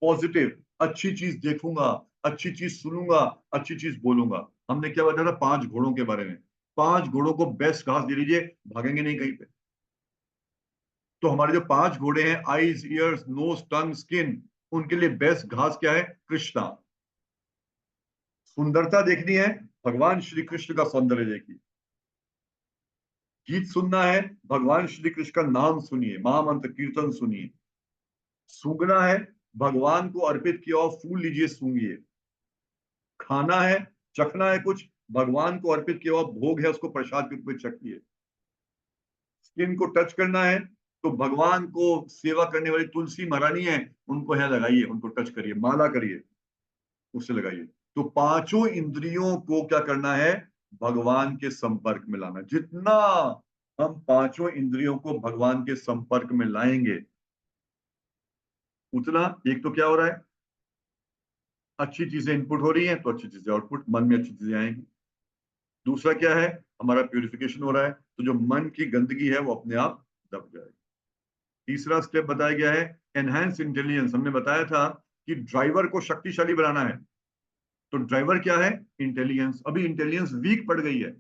पॉजिटिव, अच्छी चीज देखूंगा, अच्छी चीज सुनूंगा, अच्छी चीज बोलूंगा। हमने क्या बताया था 5 घोड़ों के बारे में। 5 घोड़ों को बेस्ट घास दे दीजिए, भागेंगे नहीं कहीं पे। तो हमारे जो 5 घोड़े हैं, आईज, ईयर्स, नोज, टंग, स्किन, उनके लिए बेस्ट घास क्या है? कृष्णा। सुंदरता देखनी है, भगवान श्री कृष्ण का सौंदर्य देखिए। गीत सुनना है, भगवान श्री कृष्ण का नाम सुनिए, महामंत्र कीर्तन सुनिए। सूंघना है, भगवान को अर्पित किया हुआ फूल लीजिए, सूंघिए। खाना है, चखना है कुछ, भगवान को अर्पित किया हुआ भोग है, उसको प्रसाद के रूप में चखिए। स्किन को टच करना है तो भगवान को सेवा करने वाली तुलसी महारानी है, उनको है लगाइए, उनको टच करिए, माला करिए, उससे लगाइए। तो 5 इंद्रियों को क्या करना है? भगवान के संपर्क में लाना। जितना हम 5 इंद्रियों को भगवान के संपर्क में लाएंगे, उतना एक तो क्या हो रहा है, अच्छी चीजें इनपुट हो रही हैं तो अच्छी चीजें आउटपुट, मन में अच्छी चीजें आएंगी। दूसरा क्या है, हमारा प्यूरिफिकेशन हो रहा है, तो जो मन की गंदगी है वो अपने आप दब जाएगी। तीसरा स्टेप बताया गया है एनहांस इंटेलिजेंस। हमने बताया था कि ड्राइवर को शक्तिशाली बनाना है, तो ड्राइवर क्या है? इंटेलिजेंस। अभी इंटेलिजेंस वीक पड़ गई है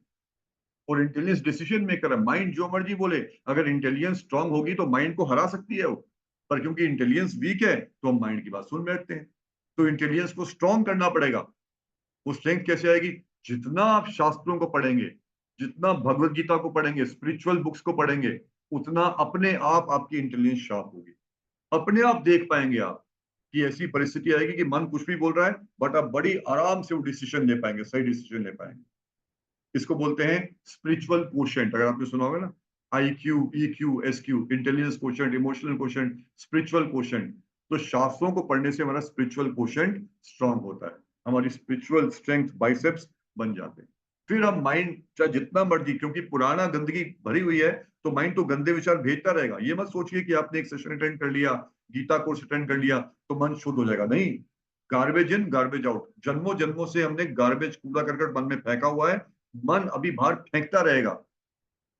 और इंटेलिजेंस डिसीजन मेकर है। माइंड जो मर्जी बोले, अगर इंटेलिजेंस स्ट्रांग होगी तो माइंड को हरा सकती है वो, पर क्योंकि इंटेलिजेंस वीक है तो हम माइंड की बात सुन बैठते हैं। तो इंटेलिजेंस को स्ट्रांग करना पड़ेगा। वो स्ट्रेंथ कैसे आएगी? जितना आप शास्त्रों को पढ़ेंगे, जितना भगवत गीता को पढ़ेंगे, स्पिरिचुअल बुक्स को पढ़ेंगे, उतना अपने आप आपकी इंटेलिजेंस शार्प होगी। अपने आप देख पाएंगे आप कि ऐसी परिस्थिति आएगी कि मन कुछ भी बोल रहा है, बट आप बड़ी आराम से वो डिसीजन ले पाएंगे, सही डिसीजन ले पाएंगे। इसको बोलते हैं स्पिरिचुअल कोशेंट। अगर आपने सुना होगा ना, IQ, EQ, SQ, intelligence quotient, emotional quotient, spiritual quotient. तो शास्त्रों को पढ़ने से हमारा स्पिरिचुअल कोशेंट स्ट्रांग होता है, हमारी स्पिरिचुअल स्ट्रेंथ, बाइसेप्स बन जाते हैं। फिर हम माइंड चाहे जितना मर्जी, क्योंकि पुराना गंदगी भरी हुई है तो माइंड तो गंदे विचार भेजता रहेगा। ये मत सोचिए कि आपने एक सेशन अटेंड कर लिया, गीता कोर्स अटेंड कर लिया तो मन शुद्ध हो जाएगा, नहीं। Garbage in garbage out. जन्मों जन्मों से हमने गार्बेज, कूड़ा करकट मन में फेंका हुआ है, मन अभी बाहर फेंकता रहेगा।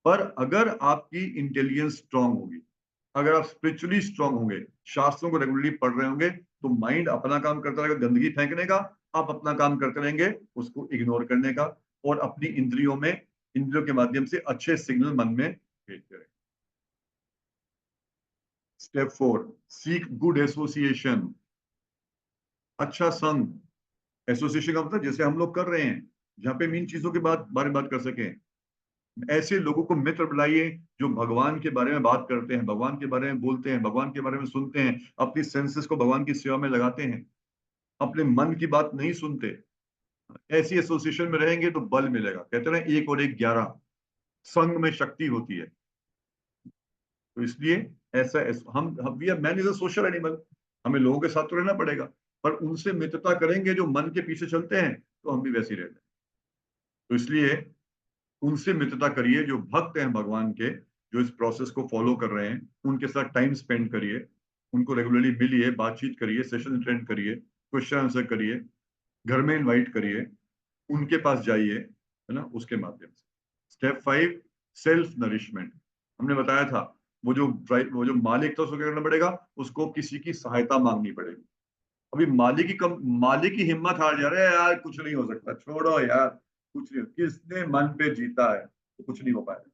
पर अगर आपकी इंटेलिजेंस स्ट्रांग होगी, अगर आप स्पिरिचुअली स्ट्रांग होंगे, शास्त्रों को रेगुलरली पढ़ रहे होंगे, तो माइंड अपना काम करता रहेगा गंदगी फेंकने का, आप अपना काम करते रहेंगे उसको इग्नोर करने का, और अपनी इंद्रियों में, इंद्रियों के माध्यम से अच्छे सिग्नल मन में भेजते रहेंगे। Step 4, seek good association. अच्छा संग, एसोसिएशन का मतलब जैसे हम लोग कर रहे हैं, जहाँ पे इन चीजों के बारे में बात कर सकें। ऐसे लोगों को मित्र बनाइए जो भगवान के बारे में बात करते हैं, भगवान के बारे में बोलते हैं, भगवान के बारे में सुनते हैं, अपनी सेंसेस को भगवान की सेवा में लगाते हैं, अपने मन की बात नहीं सुनते। ऐसी एसोसिएशन में रहेंगे तो बल मिलेगा। कहते हैं 1 और 1 11, संग में शक्ति होती है। तो इसलिए ऐसा हम we are man is a social animal, हमें लोगों के साथ तो रहना पड़ेगा, पर उनसे मित्रता करेंगे जो मन के पीछे चलते हैं तो हम भी वैसे ही रहते हैं। तो इसलिए उनसे मित्रता करिए जो भक्त हैं भगवान के, जो इस प्रोसेस को फॉलो कर रहे हैं, उनके साथ टाइम स्पेंड करिए, उनको रेगुलरली मिलिए, बातचीत करिए, सेशन अटेंड करिए, क्वेश्चन आंसर करिए, घर में इनवाइट करिए, उनके पास जाइए, है ना, उसके माध्यम से। Step 5, self nourishment. हमने बताया था वो जो मालिक था उसको क्या करना पड़ेगा? उसको किसी की सहायता मांगनी पड़ेगी। अभी मालिक की हिम्मत हार जा रहा है, यार कुछ नहीं हो सकता, छोड़ो यार, कुछ नहीं, किसने मन पे जीता है तो कुछ नहीं हो पाएगा।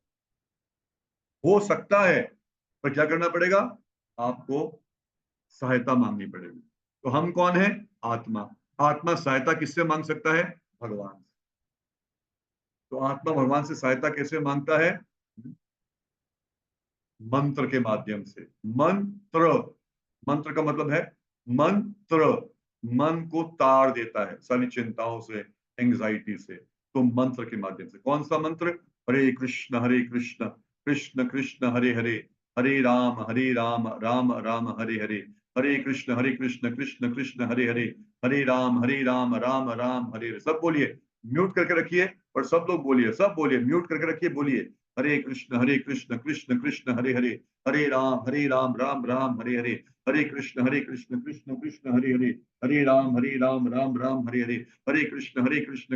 हो सकता है, पर क्या करना पड़ेगा? आपको सहायता मांगनी पड़ेगी। तो हम कौन है? आत्मा। आत्मा सहायता किससे मांग सकता है? भगवान से। तो आत्मा भगवान से सहायता कैसे मांगता है? मंत्र के माध्यम से। मंत्र, मंत्र का मतलब है मंत्र, मन को तार देता है सारी चिंताओं से, एंग्जाइटी से। तो मंत्र के माध्यम से। कौन सा मंत्र? हरे कृष्ण कृष्ण कृष्ण हरे हरे, हरे राम राम राम हरे हरे, हरे कृष्ण कृष्ण कृष्ण हरे हरे, हरे राम राम राम हरे हरे। सब बोलिए, म्यूट करके रखिए और सब लोग बोलिए, सब बोलिए, म्यूट करके रखिए, बोलिए हरे कृष्ण कृष्ण कृष्ण हरे हरे, हरे राम राम राम हरे हरे, हरे कृष्ण कृष्ण कृष्ण हरे हरे, हरे राम राम राम हरे हरे, हरे कृष्ण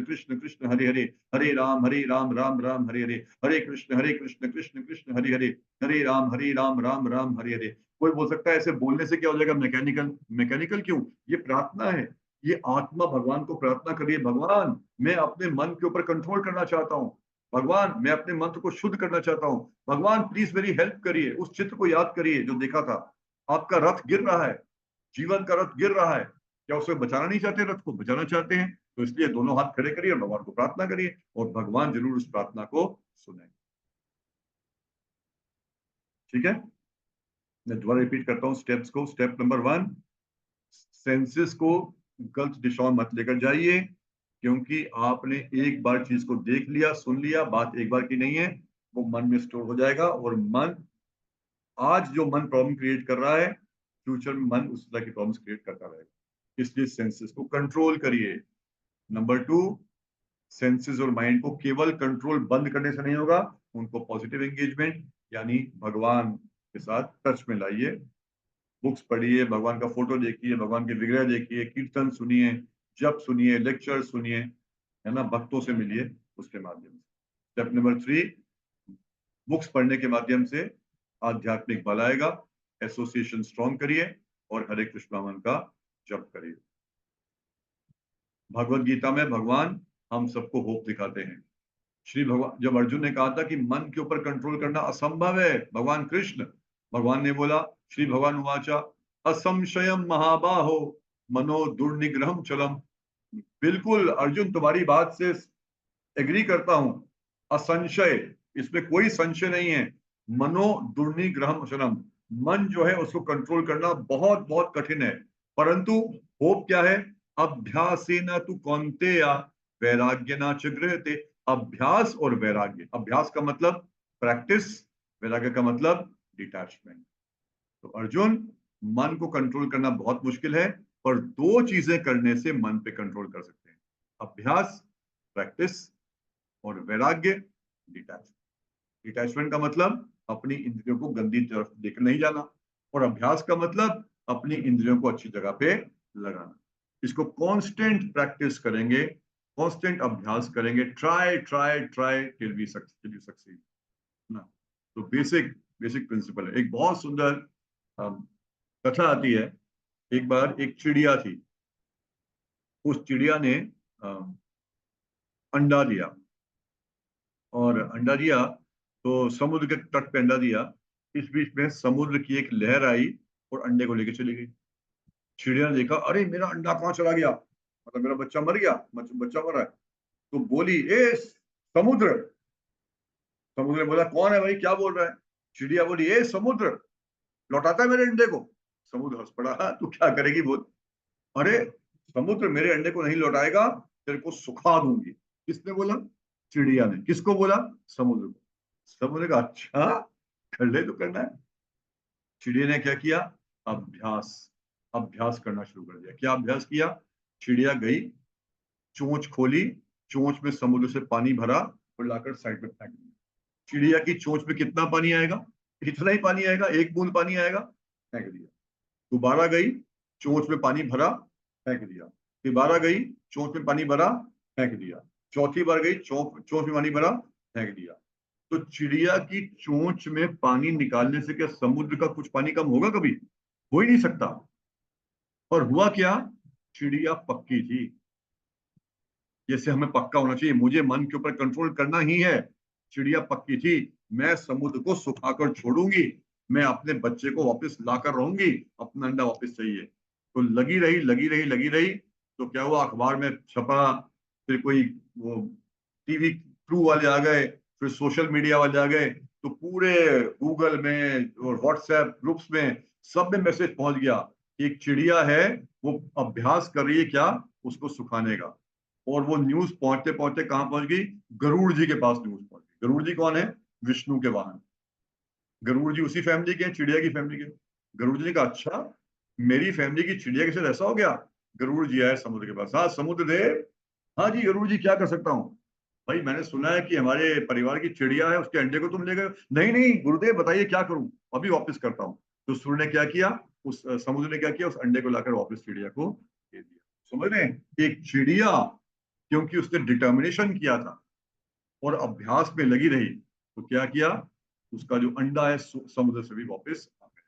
कृष्ण कृष्ण हरे हरे, हरे राम राम राम हरे हरे, हरे कृष्ण कृष्ण कृष्ण हरे हरे, हरे राम राम राम हरे हरे। कोई बोल सकता है ऐसे बोलने से क्या हो जाएगा? मैकेनिकल। मैकेनिकल क्यों? ये प्रार्थना है, ये आत्मा भगवान को प्रार्थना करिए, भगवान मैं अपने मन के ऊपर कंट्रोल करना चाहता हूँ, भगवान मैं अपने मंत्र को शुद्ध करना चाहता हूँ, भगवान प्लीज मेरी हेल्प करिए। उस चित्र को याद करिए जो देखा था, आपका रथ गिर रहा है, जीवन का रथ गिर रहा है, क्या उसे बचाना नहीं चाहते? रथ को बचाना चाहते हैं, तो इसलिए दोनों हाथ खड़े करिए और भगवान को प्रार्थना करिए, और भगवान जरूर उस प्रार्थना को सुनेंगे। ठीक है, मैं दोबारा रिपीट करता हूँ स्टेप्स को। स्टेप नंबर 1, सेंसेस को गलत दिशाओं में मत लेकर जाइए, क्योंकि आपने एक बार चीज को देख लिया, सुन लिया, बात एक बार की नहीं है, वो मन में स्टोर हो जाएगा, और मन, आज जो मन प्रॉब्लम क्रिएट कर रहा है, फ्यूचर में मन उस तरह की प्रॉब्लम्स क्रिएट करता रहेगा। इसलिए सेंसेस को कंट्रोल करिए। नंबर 2, सेंसेस और माइंड को केवल कंट्रोल बंद करने से नहीं होगा, उनको पॉजिटिव एंगेजमेंट यानी भगवान के साथ टच में लाइए। बुक्स पढ़िए, भगवान का फोटो देखिए, भगवान के विग्रह देखिए, कीर्तन सुनिए, जप सुनिए, लेक्चर सुनिए, है ना, भक्तों से मिलिए उसके माध्यम से। स्टेप नंबर 3, बुक्स पढ़ने के माध्यम से आध्यात्मिक बल आएगा, एसोसिएशन स्ट्रॉन्ग करिए और हरे कृष्ण नाम का जप करिए। भगवत गीता में भगवान हम सबको होप दिखाते हैं। श्री भगवान, जब अर्जुन ने कहा था कि मन के ऊपर कंट्रोल करना असंभव है, भगवान कृष्ण, भगवान ने बोला, श्री भगवान वाचा असंशयम महाबाहो मनो दुर्निग्रहम चलम। बिल्कुल अर्जुन, तुम्हारी बात से एग्री करता हूं, असंशय, इसमें कोई संशय नहीं है। मनो दुर्निग्रहम चलम, मन जो है उसको कंट्रोल करना बहुत बहुत कठिन है, परंतु होप क्या है? अभ्यासेन तु कौन्तेय वैराग्येन च गृह्यते। अभ्यास और वैराग्य, अभ्यास का मतलब प्रैक्टिस, वैराग्य का मतलब डिटैचमेंट। तो अर्जुन, मन को कंट्रोल करना बहुत मुश्किल है, पर दो चीजें करने से मन पे कंट्रोल कर सकते हैं, अभ्यास प्रैक्टिस, और वैराग्य डिटैचमेंट। डिटैचमेंट का मतलब अपनी इंद्रियों को गंदी तरफ देकर नहीं जाना, और अभ्यास का मतलब अपनी इंद्रियों को अच्छी जगह पे लगाना। इसको कांस्टेंट प्रैक्टिस करेंगे, कांस्टेंट अभ्यास करेंगे, try try try till we succeed ना। तो बेसिक बेसिक प्रिंसिपल है। एक बहुत सुंदर कथा आती है। एक बार एक चिड़िया थी, उस चिड़िया ने अंडा दिया, और अंडा दिया तो समुद्र के तट पे अंडा दिया। इस बीच में समुद्र की एक लहर आई और अंडे को लेके चली गई। चिड़िया ने देखा, अरे मेरा अंडा कहाँ चला गया, मतलब मेरा बच्चा मर गया, बच्चा मर रहा है। तो बोली, ए समुद्र। समुद्र ने बोला, कौन है भाई, क्या बोल रहा है? चिड़िया बोली, ए समुद्र, लौटाता है मेरे अंडे को। समुद्र हंस पड़ा, हाँ, तू क्या करेगी बोल। अरे समुद्र मेरे अंडे को नहीं लौटाएगा, तेरे को सुखा दूंगी। किसने बोला? चिड़िया ने। किसको बोला? समुद्र को। समुद्र का, अच्छा कर ले तो करना है। चिड़िया ने क्या किया? अभ्यास, अभ्यास करना शुरू कर दिया। क्या अभ्यास किया? चिड़िया गई, चोंच खोली, चोंच में समुद्र से पानी भरा और लाकर साइड में फेंक दिया। चिड़िया की चोंच में कितना पानी आएगा? इतना ही पानी आएगा, एक बूंद पानी आएगा, फेंक दिया। दोबारा गई, चोंच में पानी भरा, फेंक दिया। दोबारा गई, चोंच में पानी भरा, फेंक दिया। चौथी बार गई, चोंच में पानी भरा, फेंक दिया। तो चिड़िया की चोंच में पानी निकालने से क्या समुद्र का कुछ पानी कम होगा? कभी हो ही नहीं सकता। और हुआ क्या? चिड़िया पक्की थी, जैसे हमें पक्का होना चाहिए, मुझे मन के ऊपर कंट्रोल करना ही है। चिड़िया पक्की थी, मैं समुद्र को सुखाकर छोड़ूंगी, मैं अपने बच्चे को वापस लाकर रहूंगी, अपना अंडा वापस चाहिए। तो लगी रही, तो क्या हुआ, अखबार में छपा, फिर कोई वो टीवी थ्रू वाले आ गए, फिर सोशल मीडिया वाले आ गए, तो पूरे गूगल में और व्हाट्सएप ग्रुप्स में सब में मैसेज पहुंच गया कि एक चिड़िया है, वो अभ्यास कर रही है क्या, उसको सुखाने का। और वो न्यूज पहुंचते पहुंचते कहां पहुंच गई, गरुड़ जी के पास न्यूज पहुंच गई। गरुड़ जी कौन है, विष्णु के वाहन। गरुड़ जी उसी फैमिली के हैं, चिड़िया की फैमिली के। गरुड़ जी ने कहा अच्छा, मेरी फैमिली की चिड़िया के साथ ऐसा हो गया। गरुड़ जी आए समुद्र के पास, हाँ समुद्र देव, हाँ जी गरुड़ जी क्या कर सकता हूँ। भाई मैंने सुना है कि हमारे परिवार की चिड़िया है, उसके अंडे को तुम ले गए। नहीं नहीं गुरुदेव बताइए क्या करूं, अभी वापस करता हूँ। तो सूर्य ने क्या किया, उस समुद्र ने क्या किया, उस अंडे को लाकर वापस चिड़िया को दे दिया। समझ रहे हैं, एक चिड़िया क्योंकि उसने डिटर्मिनेशन किया था और अभ्यास में लगी रही, तो क्या किया, उसका जो अंडा है समुद्र से भी वापस आ गया।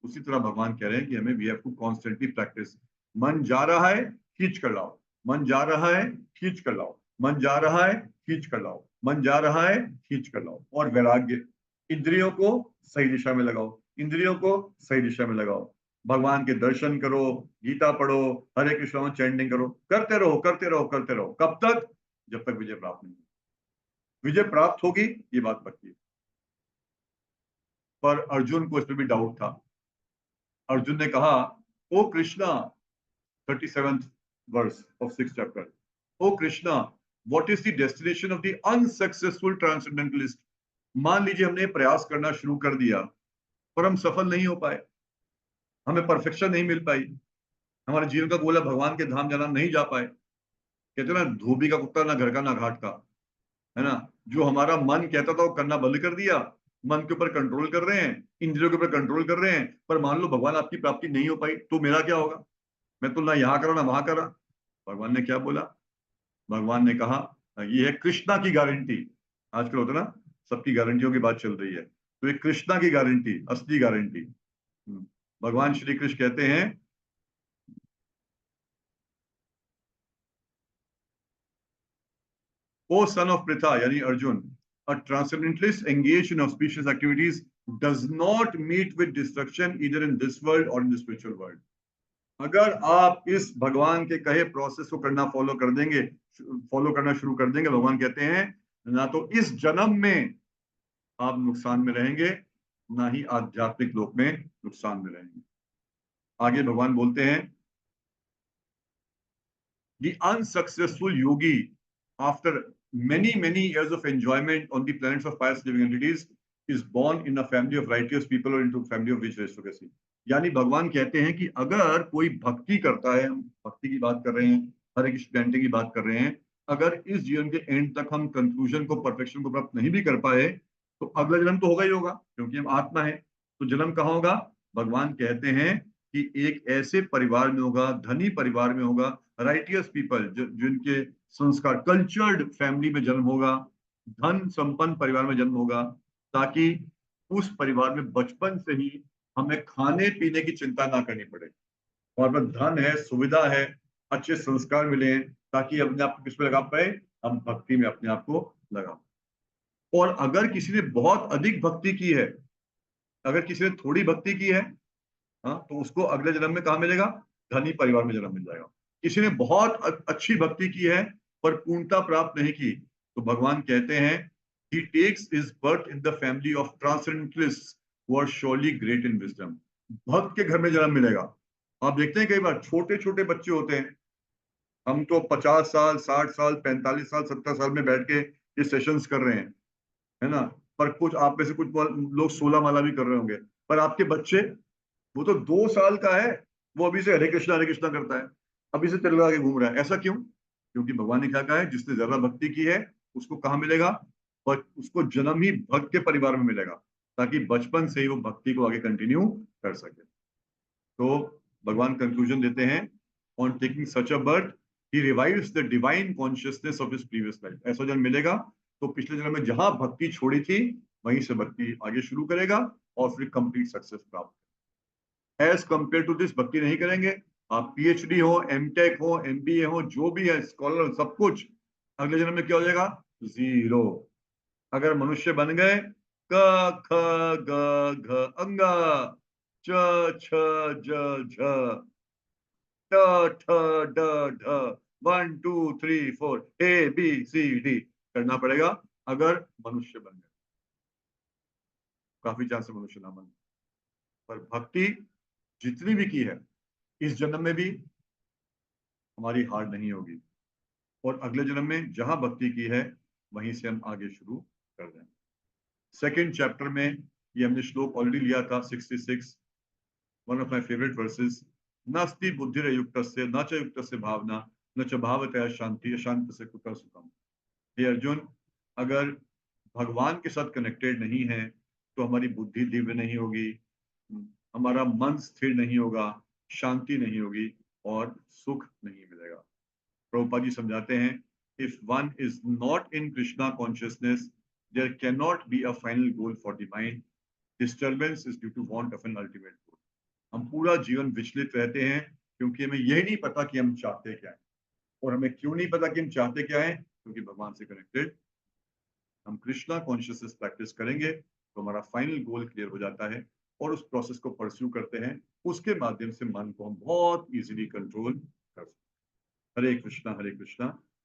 उसी तरह भगवान कह रहे हैं कि हमें we have to constantly practice. मन जा रहा है खींच कर लाओ, मन जा रहा है खींच कर लाओ, मन जा रहा है खींच कर लाओ, मन जा रहा है खींच कर लाओ। और वैराग्य, इंद्रियों को सही दिशा में लगाओ, इंद्रियों को सही दिशा में लगाओ। भगवान के दर्शन करो, गीता पढ़ो, हरे कृष्ण चैंटिंग करो, करते रहो करते रहो करते रहो। कब तक, जब तक विजय प्राप्त नहीं होगी। विजय प्राप्त होगी ये बात पक्की है। पर अर्जुन को इसमें भी डाउट था। अर्जुन ने कहा, ओ Krishna, 37th verse of 6th chapter, O Krishna, what is the destination of the unsuccessful transcendentalist? मान लीजिए हमने प्रयास करना शुरू कर दिया पर हम सफल नहीं हो पाए, हमें परफेक्शन नहीं मिल पाई, हमारे जीवन का गोल है भगवान के धाम जाना, नहीं जा पाए। कहते ना, धोबी का कुत्ता ना घर का ना घाट का, है ना। जो हमारा मन कहता था वो करना बंद कर दिया, मन के ऊपर कंट्रोल कर रहे हैं, इंद्रियों के ऊपर कंट्रोल कर रहे हैं। पर मान लो भगवान आपकी प्राप्ति नहीं हो पाई तो मेरा क्या होगा, मैं तो ना यहाँ करा ना वहां करा। भगवान ने क्या बोला, भगवान ने कहा, ये है कृष्णा की गारंटी। आजकल होता ना, सबकी गारंटियों की बात चल रही है, तो ये कृष्णा की गारंटी, असली गारंटी। भगवान श्री कृष्ण कहते हैं, ओ सन ऑफ पृथा यानी Arjun, a transcendentalist engaged in auspicious activities does not meet with destruction either in this world or in the spiritual world. अगर आप इस भगवान के कहे प्रोसेस को करना फॉलो करना शुरू कर देंगे, भगवान कहते हैं ना तो इस जन्म में आप नुकसान में रहेंगे, ना ही आध्यात्मिक लोक में नुकसान में रहेंगे। आगे भगवान बोलते हैं, the unsuccessful yogi after many years of enjoyment on the planets of pious living entities is born in a family of righteous people or into a family of rich aristocracy. यानी भगवान कहते हैं कि अगर कोई भक्ति करता है, हम भक्ति की बात कर रहे हैं, हरे कृष्ण चैंटिंग की बात कर रहे हैं, अगर इस जीवन के एंड तक हम कंक्लूजन को, परफेक्शन को प्राप्त नहीं भी कर पाए, तो अगला जन्म तो होगा ही होगा, क्योंकि हम आत्मा है। तो जन्म कहाँ होगा, भगवान कहते हैं कि एक ऐसे परिवार में होगा, धनी परिवार में होगा, राइटियस पीपल, जिनके संस्कार, कल्चर्ड फैमिली में जन्म होगा, धन संपन्न परिवार में जन्म होगा, ताकि उस परिवार में बचपन से ही हमें खाने पीने की चिंता ना करनी पड़े। और पर धन है, सुविधा है, अच्छे संस्कार मिले, ताकि अपने आप को किस पे लगा पाए, हम भक्ति में अपने आप को लगा। और अगर किसी ने बहुत अधिक भक्ति की है, अगर किसी ने थोड़ी भक्ति की है, हाँ, तो उसको अगले जन्म में कहा मिलेगा, धनी परिवार में जन्म मिल जाएगा। किसी ने बहुत अच्छी भक्ति की है पर पूर्णता प्राप्त नहीं की, तो भगवान कहते हैं, he takes his birth in the family of transcendentalists who are surely great in wisdom. भक्त के घर में जन्म मिलेगा। आप देखते हैं कई बार छोटे छोटे बच्चे होते हैं, हम तो 50 साल 60 साल 45 साल 70 साल में बैठ के ये सेशंस कर रहे हैं, है ना। पर कुछ आप में से कुछ लोग 16 माला भी कर रहे होंगे, पर आपके बच्चे, वो तो 2 साल का है, वो अभी से हरे कृष्णा करता है, अभी से तिलका के घूम रहा है। ऐसा क्यों, क्योंकि भगवान ने क्या कहा है, जिसने ज्यादा भक्ति की है उसको कहाँ मिलेगा, पर उसको जन्म ही भक्त के परिवार में मिलेगा, ताकि बचपन से ही वो भक्ति को आगे कंटिन्यू कर सके। तो भगवान कंक्लूजन देते हैं, on taking such a birth he revives the divine consciousness of his previous life. ऐसा जन्म मिलेगा तो पिछले जन्म में जहां भक्ति छोड़ी थी वहीं से भक्ति आगे शुरू करेगा और फिर कंप्लीट सक्सेस प्राप्त। एज कंपेयर टू दिस, भक्ति नहीं करेंगे, आप पीएचडी हो, एमटेक हो, एमबीए हो, जो भी है, स्कॉलर, सब कुछ, अगले जन्म में क्या हो जाएगा, जीरो। अगर मनुष्य बन गए, क ख ग घ अंगा च छ ज झ, ट ठ ड ढ 1 2 3 4 ABCD करना पड़ेगा अगर मनुष्य बन गए। काफी चांस है मनुष्य ना बन, पर भक्ति जितनी भी की है इस जन्म में भी हमारी हार नहीं होगी, और अगले जन्म में जहां भक्ति की है वहीं से हम आगे शुरू कर दें। सेकेंड चैप्टर में ये हमने श्लोक ऑलरेडी लिया था 66, one of my favourite versus. नास्ति बुद्धिरयुक्तस्य न च युक्तस्य भावना न च भावतया शांति अशांतस्य कुतः सुखम। हे अर्जुन, अगर भगवान के साथ कनेक्टेड नहीं है तो हमारी बुद्धि दिव्य नहीं होगी, हमारा मन स्थिर नहीं होगा, शांति नहीं होगी और सुख नहीं मिलेगा। प्रभुपाद जी समझाते हैं, if one is not in Krishna consciousness there can not be a final goal for the mind. Disturbance is due to want of an ultimate goal. हम पूरा जीवन विचलित रहते हैं क्योंकि हमें यही नहीं पता कि हम चाहते क्या है। और हमें क्यों नहीं पता कि हम चाहते क्या है? क्योंकि भगवान से कनेक्टेड हम कृष्णा कॉन्शियसनेस प्रैक्टिस करेंगे तो हमारा फाइनल गोल क्लियर हो जाता है और उस प्रोसेस को परस्यू करते हैं। उसके माध्यम से मन को हम बहुत इजीली कंट्रोल कर सकते हैं। हरे कृष्णा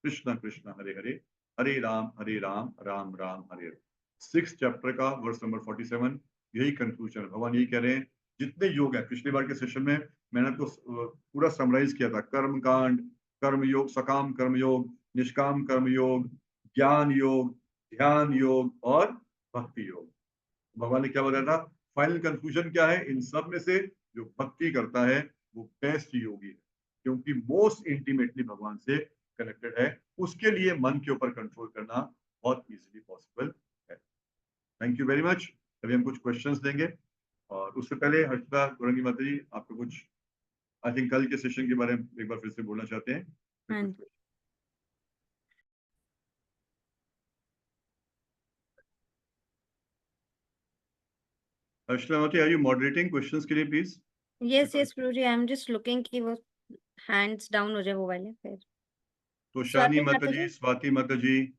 कृष्णा कृष्णा हरे हरे, हरे राम राम राम हरे हरे। 6th चैप्टर का वर्स नंबर 47 यही कंक्लूजन। भगवान यही कह रहे हैं, जितने योग है, पिछली बार के सेशन में मैंने तो पूरा समराइज किया था, कर्म कांड, कर्म योग, सकाम कर्म योग, निष्काम कर्म योग, ज्ञान योग, ध्यान योग और भक्ति योग। भगवान ने क्या बताया था? फाइनल कंक्लूजन क्या है? इन सब में से जो भक्ति करता है वो बेस्ट योगी है, क्योंकि मोस्ट इंटीमेटली भगवान से कनेक्टेड है। उसके लिए मन के ऊपर कंट्रोल करना बहुत इजीली पॉसिबल है। Thank you very much. अभी हम कुछ क्वेश्चंस देंगे और उससे पहले हर्षिता गौरंगी माता जी, आपको कुछ आई थिंक कल के सेशन के बारे में एक बार फिर से बोलना चाहते हैं? हाँ जी। हर्षिता माता, आर यू मॉडरेटिंग क्वेश्चंस के लिए please? Yes yes Prabhuji, I am just looking कि वो हैंड्स डाउन हो जाए वो वाले। फिर तो शानी स्वाति माता माता जी, जी, स्वाति माता जी,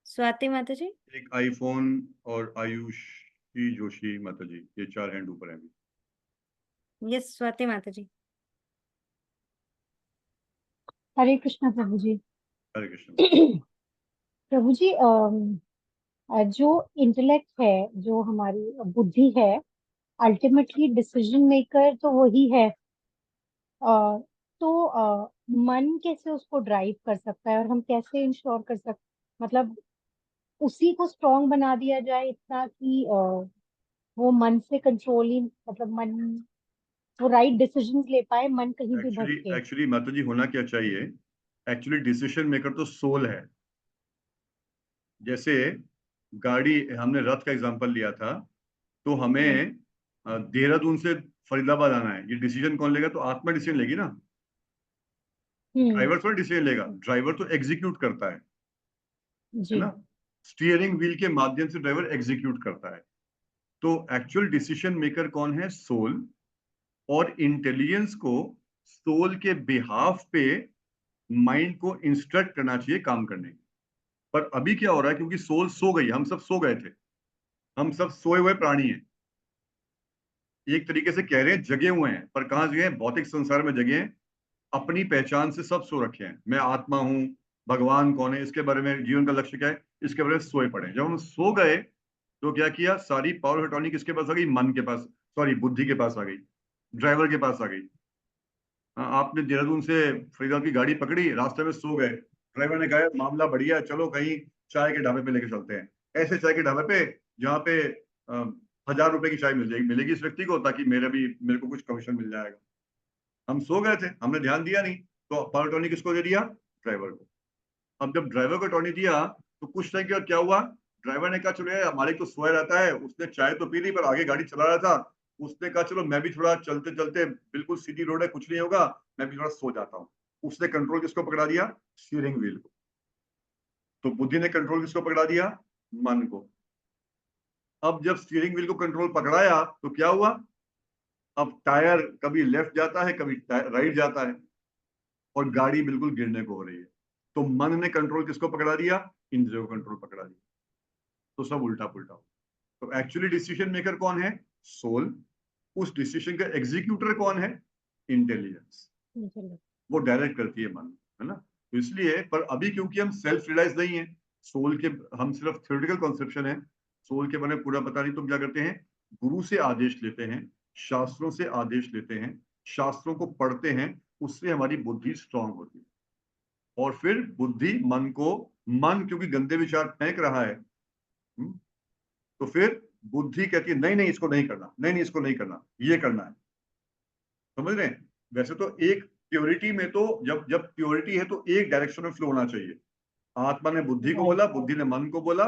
स्वाति माता जी, एक आईफोन और आयुषी जोशी माता जी, ये 4 हैंड ऊपर हैं अभी। यस स्वाति माता जी। हरे कृष्णा प्रभु जी। हरे कृष्ण। प्रभु जी, जो इंटेलेक्ट है, जो हमारी बुद्धि है, अल्टीमेटली डिसीजन मेकर तो वही है। अ, तो मन कैसे उसको ड्राइव कर सकता है और हम कैसे इंश्योर कर सकते, मतलब उसी को स्ट्रांग बना दिया जाए इतना कि वो मन से कंट्रोल ही, मतलब मन वो राइट डिसीजंस ले पाए, मन कहीं भी भटके। एक्चुअली माता जी होना क्या चाहिए? एक्चुअली डिसीजन मेकर तो सोल है। जैसे गाड़ी, हमने रथ का एग्जांपल लिया था, तो हमें देहरादून से फरीदाबाद आना है, ये डिसीजन कौन लेगा? तो आत्मा डिसीजन लेगी ना, ड्राइवर थोड़ा डिसीजन लेगा। ड्राइवर तो एग्जीक्यूट करता है जी। ना, स्टीयरिंग व्हील के माध्यम से ड्राइवर एग्जीक्यूट करता है। तो एक्चुअल डिसीजन मेकर कौन है? सोल। और इंटेलिजेंस को सोल के बिहाफ पे माइंड को इंस्ट्रक्ट करना चाहिए काम करने की। पर अभी क्या हो रहा है, क्योंकि सोल सो गई, हम सब सो गए थे, हम सब सोए हुए प्राणी हैं। एक तरीके से कह रहे हैं जगे हुए हैं, पर कहाँ जगे हैं? भौतिक संसार में जगे हैं। अपनी पहचान से सब सो रखे हैं, मैं आत्मा हूं, भगवान कौन है, इसके बारे में, जीवन का लक्ष्य क्या है, इसके बारे में सोए पड़े। जब हम सो गए तो क्या किया? सारी पावर अटॉर्नी किसके पास आ गई? मन के पास, सॉरी बुद्धि के पास आ गई, ड्राइवर के पास आ गई। आपने देहरादून से फरीदाबाद की गाड़ी पकड़ी, रास्ते में सो गए, ड्राइवर ने कहा मामला बढ़िया, चलो कहीं चाय के ढाबे पे लेके चलते हैं। ऐसे चाय के ढाबे पे जहाँ पे 1000 रुपए की चाय मिलेगी इस व्यक्ति को, ताकि मेरे को कुछ कमीशन मिल जाएगा। हम सो गए थे, हमने ध्यान दिया नहीं, तो पावर टॉर्नी किसको दे दिया? ड्राइवर को। अब जब ड्राइवर को टॉर्नी दिया तो कुछ टाइम के बाद क्या हुआ? ड्राइवर ने कहा चलो यार, हमारे तो सोया रहता है, उसने चाय तो पी ली पर आगे गाड़ी चला रहा था, उसने कहा चलो मैं भी थोड़ा चलते चलते, बिल्कुल सीधी रोड है, कुछ नहीं होगा, मैं भी थोड़ा सो जाता हूँ। उसने कंट्रोल किसको पकड़ा दिया? स्टीयरिंग व्हील को। तो बुद्धि ने कंट्रोल किसको पकड़ा दिया? मन को। अब जब स्टीयरिंग व्हील को कंट्रोल पकड़ाया तो क्या हुआ? अब टायर कभी लेफ्ट जाता है, कभी राइट जाता है, और गाड़ी बिल्कुल गिरने को हो रही है। तो मन ने कंट्रोल किसको पकड़ा दिया? इंद्रियों को कंट्रोल पकड़ा दिया। तो सब उल्टा पुल्टा हो। तो एक्चुअली डिसीजन मेकर कौन है? सोल। उस डिसीजन का एग्जीक्यूटर कौन है? इंटेलिजेंस। चलो। वो डायरेक्ट करती है मन, है ना। तो इसलिए, पर अभी क्योंकि हम सेल्फ रियलाइज नहीं है, सोल के, हम सिर्फ थ्योरेटिकल कॉन्सेप्शन है, सोल के बारे में पूरा पता नहीं, तो हम क्या करते हैं, गुरु से आदेश लेते हैं, शास्त्रों से आदेश लेते हैं, शास्त्रों को पढ़ते हैं, उससे हमारी बुद्धि स्ट्रांग होती है। और फिर बुद्धि मन को, मन क्योंकि गंदे विचार फेंक रहा है, तो फिर बुद्धि कहती है नहीं नहीं इसको नहीं करना, नहीं नहीं इसको नहीं करना, ये करना है। समझ रहे हैं। वैसे तो एक प्योरिटी में तो जब जब प्योरिटी है तो एक डायरेक्शन में फ्लो होना चाहिए। आत्मा ने बुद्धि को बोला, बुद्धि ने मन को बोला,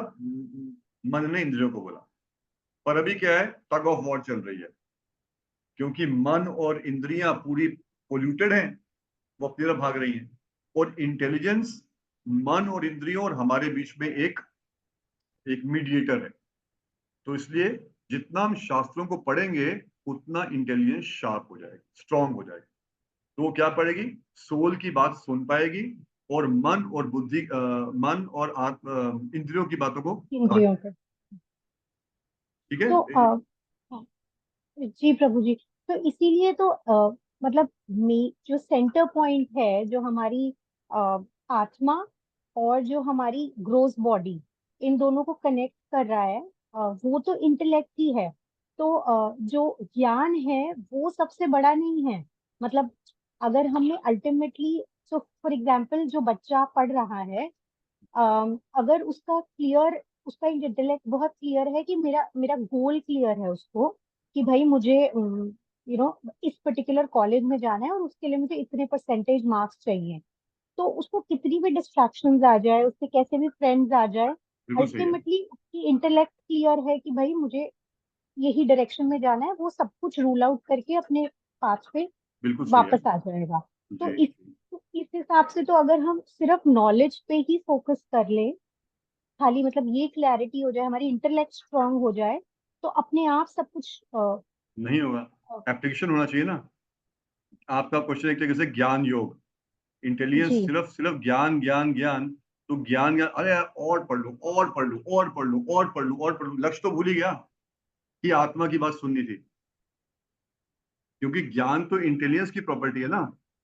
मन ने इंद्रियों को बोला। पर अभी क्या है, टग ऑफ वॉर चल रही है, क्योंकि मन और इंद्रियां पूरी पोल्यूटेड हैं, वो अपनी तरफ भाग रही हैं, और इंटेलिजेंस मन और इंद्रियों और हमारे बीच में एक मीडिएटर है। तो इसलिए जितना हम शास्त्रों को पढ़ेंगे उतना इंटेलिजेंस शार्प हो जाएगी, स्ट्रांग हो जाएगी। तो वो क्या पढ़ेगी, सोल की बात सुन पाएगी, और मन और बुद्धि, मन और इंद्रियों की बातों को इंद्रियों पे। ठीक है। तो हाँ, जी प्रभु जी, तो इसीलिए तो मतलब जो सेंटर पॉइंट है, जो हमारी आत्मा और जो हमारी ग्रोस बॉडी, इन दोनों को कनेक्ट कर रहा है, वो तो इंटेलेक्ट ही है। तो जो ज्ञान है वो सबसे बड़ा नहीं है। मतलब अगर हमने अल्टीमेटली, तो फॉर एग्जाम्पल जो बच्चा पढ़ रहा है, अगर उसका इंटेलेक्ट बहुत क्लियर है कि मेरा मेरा गोल क्लियर है उसको, कि भाई मुझे इस पर्टिकुलर कॉलेज में जाना है और उसके लिए मुझे इतने परसेंटेज मार्क्स चाहिए, तो उसको कितनी भी डिस्ट्रैक्शंस आ जाए, उसके कैसे भी फ्रेंड्स आ जाए, बिल्कुल सही है, अल्टीमेटली उसकी इंटेलेक्ट क्लियर है कि भाई मुझे यही डायरेक्शन में जाना है, वो सब कुछ रूल आउट करके अपने पाथ पे बिल्कुल सही है। वापस आ जाएगा। तो जी इस हिसाब से तो अगर हम सिर्फ नॉलेज पे ही फोकस कर ले, खाली मतलब ये क्लैरिटी हो जाए, हमारी इंटेलेक्ट स्ट्रांग हो जाए, तो अपने आप सब कुछ नहीं होगा, एप्लीकेशन होना चाहिए ना। आपका क्वेश्चन एक तरीके से ज्ञान योग, इंटेलिजेंस जी। सिर्फ सिर्फ ज्ञान ज्ञान ज्ञान, तो ज्ञान ज्ञान, अरे यार और पढ़ लो और पढ़ लो और पढ़ लो और पढ़ लो और पढ़ लो, लक्ष्य तो भूल ही गया कि आत्मा की बात सुननी थी। क्योंकि ज्ञान तो इंटेलिजेंस की प्रॉपर्टी है ना,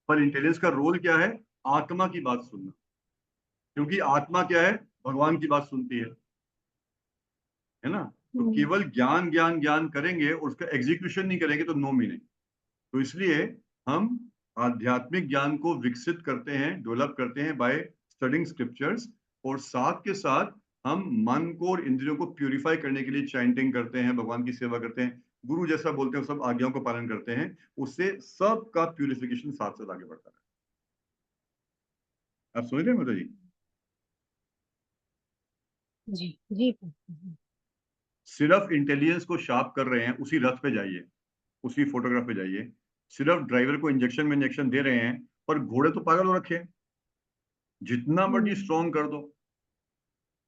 पर इंटेलिजेंस का रोल क्या है, आत्मा की बात सुनना। क्योंकि आत्मा क्या है, भगवान की बात सुनती है ना। तो हम्म। केवल ज्ञान ज्ञान ज्ञान करेंगे और उसका एग्जीक्यूशन नहीं करेंगे तो नो मीनिंग। तो इसलिए हम आध्यात्मिक ज्ञान को विकसित करते हैं, डेवलप करते हैं बाय स्टडिंग स्क्रिप्चर्स, और साथ के साथ हम मन को और इंद्रियों को प्यूरिफाई करने के लिए चैंटिंग करते हैं, भगवान की सेवा करते हैं, गुरु जैसा बोलते हैं, सब आज्ञाओं का पालन करते हैं। उससे सबका प्यूरिफिकेशन साथ साथ आगे बढ़ता है। आप समझ रहे हैं माता जी। जी जी प्रभु जी। सिर्फ इंटेलिजेंस को शार्प कर रहे हैं, उसी रथ पे जाइए, उसी फोटोग्राफ पे जाइए। सिर्फ ड्राइवर को इंजेक्शन में इंजेक्शन दे रहे हैं, पर घोड़े तो पागल हो रखे हैं, जितना मर्जी हम्म। स्ट्रॉन्ग कर दो।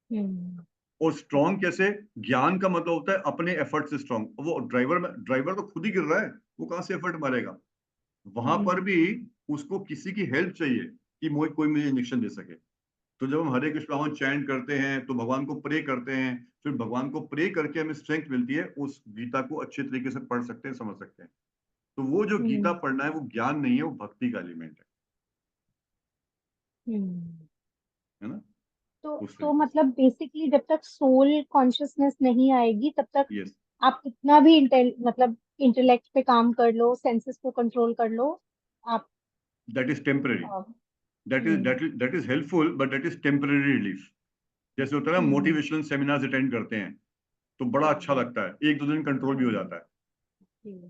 हम्म। और स्ट्रॉन्ग कैसे, ज्ञान का मतलब होता है अपने एफर्ट से स्ट्रॉन्ग। वो ड्राइवर तो खुद ही गिर रहा है, वो कहां से एफर्ट मारेगा। वहां पर भी उसको किसी की हेल्प चाहिए कि कोई मुझे इंजेक्शन दे सके। तो जब हम हरे कृष्ण भगवान चैंट करते हैं तो भगवान को प्रे करते हैं, फिर भगवान को प्रे करके हमें स्ट्रेंथ मिलती है, उस गीता को अच्छे तरीके से पढ़ सकते हैं, समझ सकते हैं। तो वो जो गीता हम्म। पढ़ना है वो ज्ञान नहीं है, वो भक्ति का एलिमेंट हम्म। है ना। उस तो तरीके मतलब बेसिकली जब तक सोल कॉन्शियसनेस नहीं आएगी तब तक से। यस, आप कितना भी मतलब इंटेलेक्ट पे काम कर लो, सेंसेस को कंट्रोल कर लो, आप that is temporary, hmm. That is helpful, but that is temporary relief. जैसे होता है ना, हम्म। मोटिवेशनल सेमिनार्स अटेंड करते हैं तो बड़ा अच्छा लगता है, एक दो दिन कंट्रोल भी हो जाता है।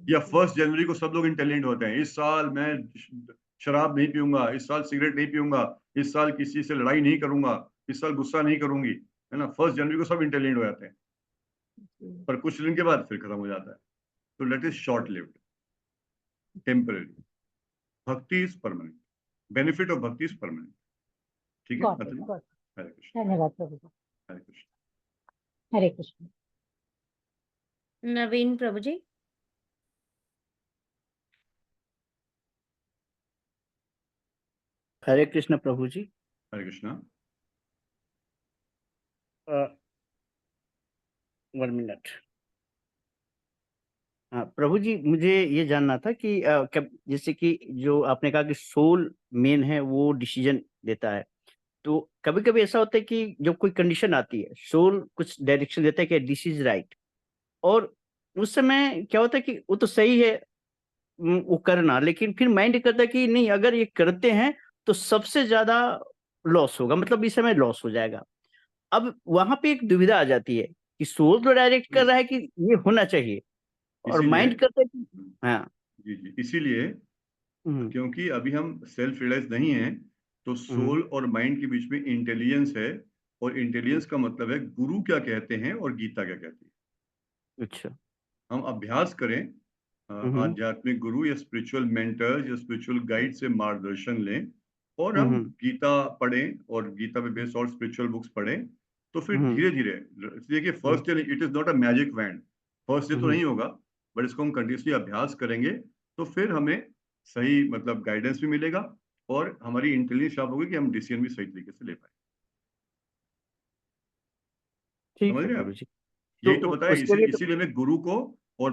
या 1 जनवरी को सब लोग इंटेलिजेंट होते हैं, इस साल मैं शराब नहीं पीऊंगा, इस साल सिगरेट नहीं पीऊंगा, इस साल किसी से लड़ाई नहीं करूंगा, इस साल गुस्सा नहीं करूंगी, है ना। 1 जनवरी को सब इंटेलिजेंट हो जाते हैं, पर कुछ दिन के बाद फिर खत्म हो जाता है। तो that is short lived, temporary. भक्ति इज परमानेंट, बेनिफिट ऑफ भक्ति इज परमानेंट। ठीक है गॉट माता इट, जी। गॉट। हरे कृष्ण, धन्यवाद प्रभु जी। हरे कृष्ण। हरे कृष्ण। नवीन प्रभु जी। हरे कृष्ण प्रभु जी। हरे कृष्ण। 1 मिनट। हाँ, प्रभु जी मुझे ये जानना था कि जैसे कि जो आपने कहा कि सोल मेन है वो डिसीजन देता है, तो कभी कभी ऐसा होता है कि जब कोई कंडीशन आती है सोल कुछ डायरेक्शन देता है कि दिस इज राइट, और उस समय क्या होता है कि वो तो सही है, वो करना, लेकिन फिर माइंड करता है कि नहीं अगर ये करते हैं तो सबसे ज्यादा लॉस होगा, मतलब इस समय लॉस हो जाएगा। अब वहां पे एक दुविधा आ जाती है कि सोल तो डायरेक्ट कर रहा है कि ये होना चाहिए, और इसीलिए माइंड करता है कि हाँ। जी जी, इसीलिए हम्म, क्योंकि अभी हम सेल्फ रियलाइज नहीं है, तो हम्म, सोल और माइंड के बीच में इंटेलिजेंस है, और इंटेलिजेंस का मतलब है गुरु क्या कहते हैं और गीता क्या कहती है। अच्छा। हम अभ्यास करें, हम्म, आध्यात्मिक गुरु या स्पिरिचुअल मेंटर या स्पिरिचुअल गाइड से मार्गदर्शन लें, और हम हम्म, गीता पढ़ें और गीता पे बेस्ड और स्पिरिचुअल बुक्स पढ़ें, तो फिर हम्म, धीरे धीरे, देखिए first day it is not a magic wand, first day तो हम्म, नहीं होगा, बट इसको हम कंटिन्यूसली अभ्यास करेंगे, तो फिर हमें सही मतलब गाइडेंस भी मिलेगा, और हमारी इंटेलिजेंस शार्प होगी कि हम डिसीजन भी सही तरीके से ले पाए। ठीक समझ है रहे हैं प्रभु आप? जी। तो यही तो बताया, उसके लिए तो इसीलिए हमें गुरु और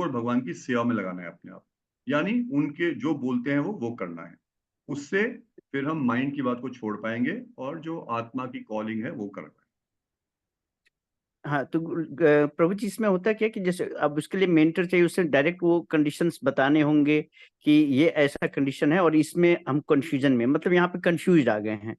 भगवान की सेवा में लगाना है अपने आप, यानी उनके जो बोलते हैं वो करना है, उससे फिर हम माइंड की बात को छोड़ पाएंगे और जो आत्मा की कॉलिंग है वो कर पाएंगे। हाँ, तो प्रभु जी इसमें होता क्या कि जैसे अब उसके लिए मेंटर चाहिए, उससे डायरेक्ट वो कंडीशंस बताने होंगे कि ये ऐसा कंडीशन है और इसमें हम कंफ्यूजन में, मतलब यहाँ पे कंफ्यूज आ गए हैं,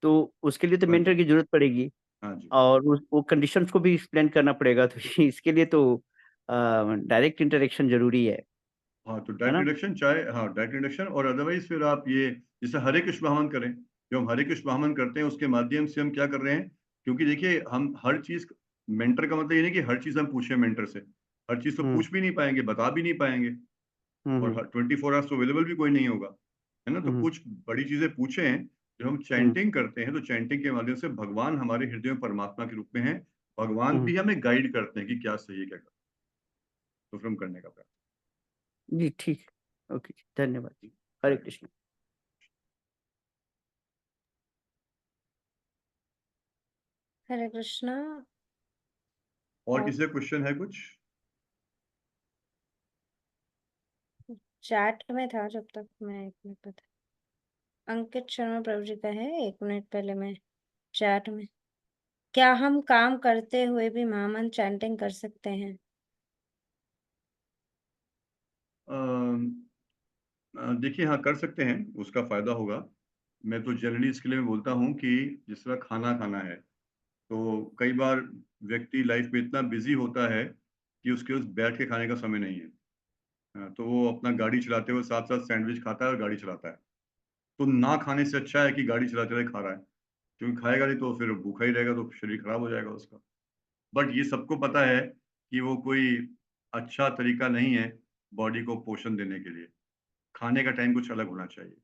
तो उसके लिए तो हाँ जी, मेंटर की जरूरत पड़ेगी, हाँ जी, और वो कंडीशंस को भी एक्सप्लेन करना पड़ेगा, तो इसके लिए तो डायरेक्ट इंटरेक्शन जरूरी हाँ, तो है डायरेक्ट ना? इंडक्शन चाहे, हाँ डायरेक्ट इंडक्शन, और अदरवाइज फिर आप ये जैसे हरे कृष्ण वाहन करें, जो हम हरे कृष्ण वाहन करते हैं उसके माध्यम से हम क्या कर रहे हैं, क्योंकि देखिए हम हर चीज, मेंटर का मतलब ये नहीं कि हर चीज हम पूछें मेंटर से, हर चीज तो हम्म, पूछ भी नहीं पाएंगे, बता भी नहीं पाएंगे, और हम्म, 24 आवर्स तो अवेलेबल भी कोई नहीं होगा, है ना, तो हम्म, कुछ बड़ी चीजें पूछें। जब हम हम्म, चैंटिंग करते हैं तो चैंटिंग के माध्यम से भगवान हमारे हृदय में परमात्मा के रूप में है, भगवान हम्म, भी हमें गाइड करते हैं कि क्या सही है क्या गलत, तो फिर हम करने का प्रयास जी ठीक है, ओके, धन्यवाद जी, हरे करें। कृष्ण। हरे कृष्णा। और और किसी का क्वेश्चन है कुछ? चैट में था जब तक मैं, एक मिनट पता, अंकित शर्मा प्रभु जी का है, 1 मिनट पहले मैं चैट में, क्या हम काम करते हुए भी महामंत्र चैंटिंग कर सकते हैं? देखिए हाँ, कर सकते हैं, उसका फायदा होगा। मैं तो जनरली इसके लिए मैं बोलता हूँ कि जिस तरह खाना खाना है, तो कई बार व्यक्ति लाइफ में इतना बिजी होता है कि उसके उस बैठ के खाने का समय नहीं है। तो वो अपना गाड़ी चलाते हुए साथ साथ सैंडविच खाता है और गाड़ी चलाता है, तो ना खाने से अच्छा है कि गाड़ी चलाते हुए खा रहा है, क्योंकि खाएगा नहीं तो फिर भूखा ही रहेगा, तो शरीर खराब हो जाएगा उसका। बट ये सबको पता है कि वो कोई अच्छा तरीका नहीं है बॉडी को पोषण देने के लिए, खाने का टाइम कुछ अलग होना चाहिए।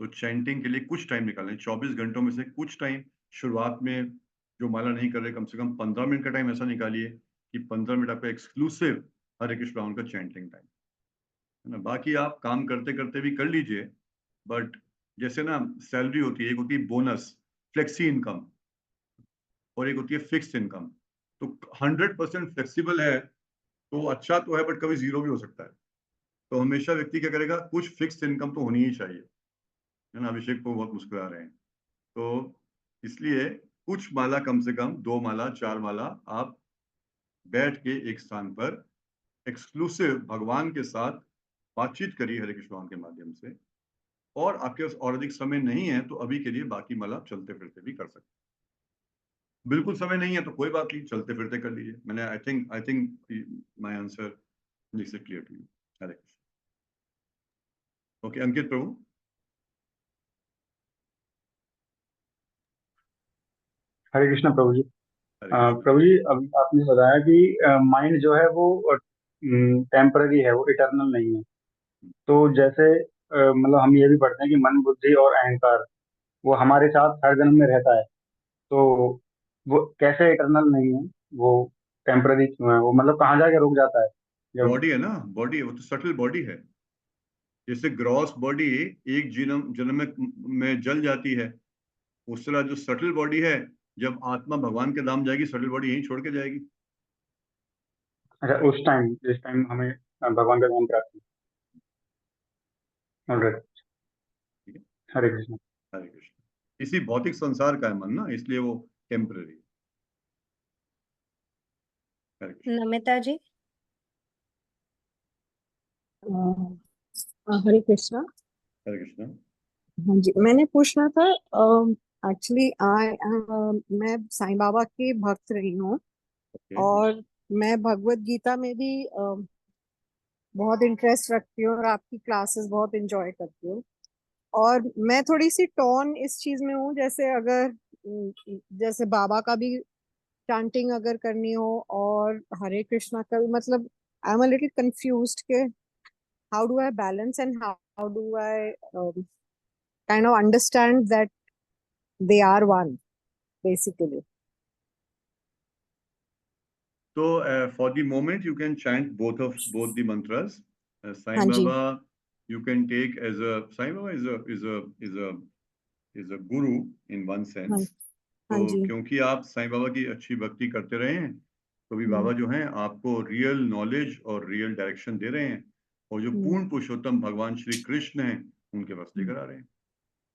तो चैंटिंग के लिए कुछ टाइम निकालें, 24 घंटों में से कुछ टाइम, शुरुआत में जो माला नहीं कर रहे कम से कम 15 मिनट का टाइम ऐसा निकालिए कि 15 मिनट आपका एक्सक्लूसिव हरे कृष्ण राउंड का चैंटिंग टाइम है ना। बाकी आप काम करते करते भी कर लीजिए, बट जैसे ना सैलरी होती है, एक होती है बोनस, फ्लेक्सी इनकम, और एक होती है फिक्स्ड इनकम। तो 100% फ्लेक्सिबल है तो अच्छा तो है, बट कभी जीरो भी हो सकता है। तो हमेशा व्यक्ति क्या करेगा, कुछ फिक्स्ड इनकम तो होनी ही चाहिए, है ना। अभिषेक को बहुत मुस्कुरा रहे हैं, तो इसलिए कुछ माला, कम से कम 2 माला 4 माला आप बैठ के एक स्थान पर एक्सक्लूसिव भगवान के साथ बातचीत करिए हरे कृष्ण के माध्यम से, और आपके पास और अधिक समय नहीं है तो अभी के लिए बाकी माला आप चलते फिरते भी कर सकते हैं। बिल्कुल समय नहीं है तो कोई बात नहीं, चलते फिरते कर लीजिए। मैंने I think my answer makes it clear to you. Hare Krishna. Okay, Ankit Prabhu. Hare Krishna Prabhu ji. Hare Krishna. Prabhu ji, अभी आपने बताया कि माइंड जो है वो टेम्पररी है, वो इटर्नल नहीं है। तो जैसे मतलब हम ये भी पढ़ते हैं कि मन, बुद्धि और अहंकार वो हमारे साथ हर जन्म में रहता है। तो वो कैसे इटर्नल नहीं है, वो टेम्पररी क्यों है? वो मतलब कहाँ जाके रुक जाता है जब? बॉडी है ना, बॉडी है, वो तो सटल बॉडी है। जैसे ग्रॉस बॉडी एक जन्म जन्म में जल जाती है, उस तरह जो सटल बॉडी है, जब आत्मा भगवान के धाम जाएगी सटल बॉडी यहीं छोड़ के जाएगी। अच्छा, उस टाइम जिस टाइम हमें भगवान का नाम प्राप्त है। ऑलराइट, ठीक है, हरे कृष्ण। हरे कृष्ण। इसी भौतिक संसार का है मन ना, इसलिए वो टेम्पररी। हरे कृष्ण। नमिता जी। हरे कृष्णा। हरे कृष्ण। हाँ जी, मैंने पूछना था, एक्चुअली मैं साईं बाबा की भक्त रही हूँ ओके। और मैं भगवत गीता में भी बहुत इंटरेस्ट रखती हूँ और आपकी क्लासेस बहुत एंजॉय करती हूँ। और मैं थोड़ी सी टॉन इस चीज में हूँ, जैसे अगर जैसे बाबा का भी चांटिंग अगर करनी हो और हरे कृष्णा का भी, मतलब I am a little confused के how do I balance and how do I kind of understand that they are one basically. So for the moment you can chant both the mantras. Sai हाँ जी, Baba you can take as a Sai Baba is a guru in one हाँ sense. हाँ तो जी, क्योंकि आप साईं बाबा की अच्छी भक्ति करते रहे हैं, तो भी बाबा हम्म, जो हैं आपको रियल नॉलेज और रियल डायरेक्शन दे रहे हैं, और जो हम्म, पूर्ण पुरुषोत्तम भगवान श्री कृष्ण हैं उनके वास्ते हम्म, करा रहे हैं।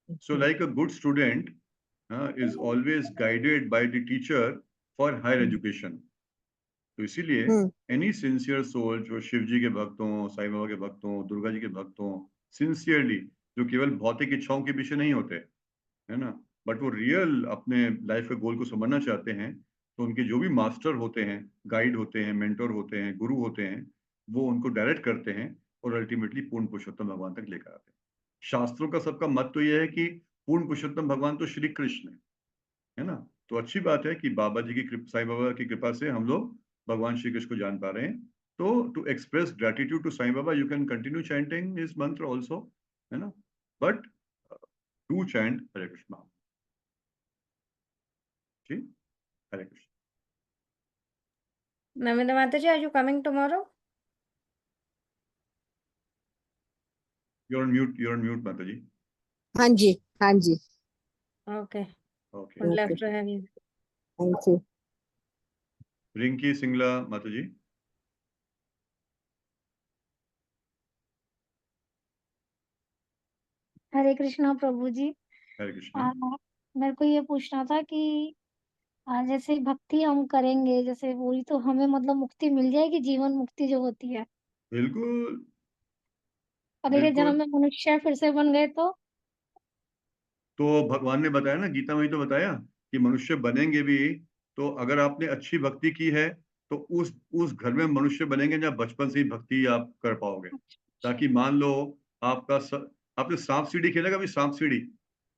So अच्छा, like a good student is always guided by the teacher for higher hmm, education. तो इसीलिए हम्म, एनी सिंसियर सोल जो शिव जी के भक्त हों, साईं बाबा के भक्त हों, दुर्गा जी के भक्त हों, सिंसियरली, जो केवल भौतिक इच्छाओं के पीछे नहीं होते, है ना, बट वो रियल अपने लाइफ के गोल को समझना चाहते हैं, तो उनके जो भी मास्टर होते हैं, गाइड होते हैं, मेंटोर होते हैं, गुरु होते हैं, वो उनको डायरेक्ट करते हैं और अल्टीमेटली पूर्ण पुरुषोत्तम भगवान तक लेकर आते हैं। शास्त्रों का सबका मत तो यह है कि पूर्ण पुरुषोत्तम भगवान तो श्री कृष्ण है ना। तो अच्छी बात है कि बाबा जी की कृपा, साईं बाबा की कृपा से हम लोग भगवान श्री कृष्ण को जान पा रहे हैं। तो to express gratitude to Sai Baba you can continue chanting his mantra also, है ना, but do chant Hare Krishna. जी, Hare Krishna. Namita Mata ji, are you coming tomorrow? You're on mute, Mata ji. हाँ जी, हाँ जी, okay, okay. would love okay, to have you. Thank you. Rinki Singla Mata ji. हरे कृष्णा प्रभु जी। हरे कृष्ण। मेरे को ये पूछना था कि जैसे भक्ति हम करेंगे जैसे पूरी, तो हमें मतलब मुक्ति मिल जाएगी, जीवन मुक्ति जो होती है। बिल्कुल अगले जन्म बिल्कुल। में मनुष्य फिर से बन गए तो? तो भगवान ने बताया ना, गीता में ही तो बताया कि मनुष्य बनेंगे भी, तो अगर आपने अच्छी भक्ति की है तो उस घर में मनुष्य बनेंगे जहाँ बचपन से ही भक्ति आप कर पाओगे। अच्छा, ताकि मान लो आपने सांप सीढ़ी खेला कभी, सांप सीढ़ी?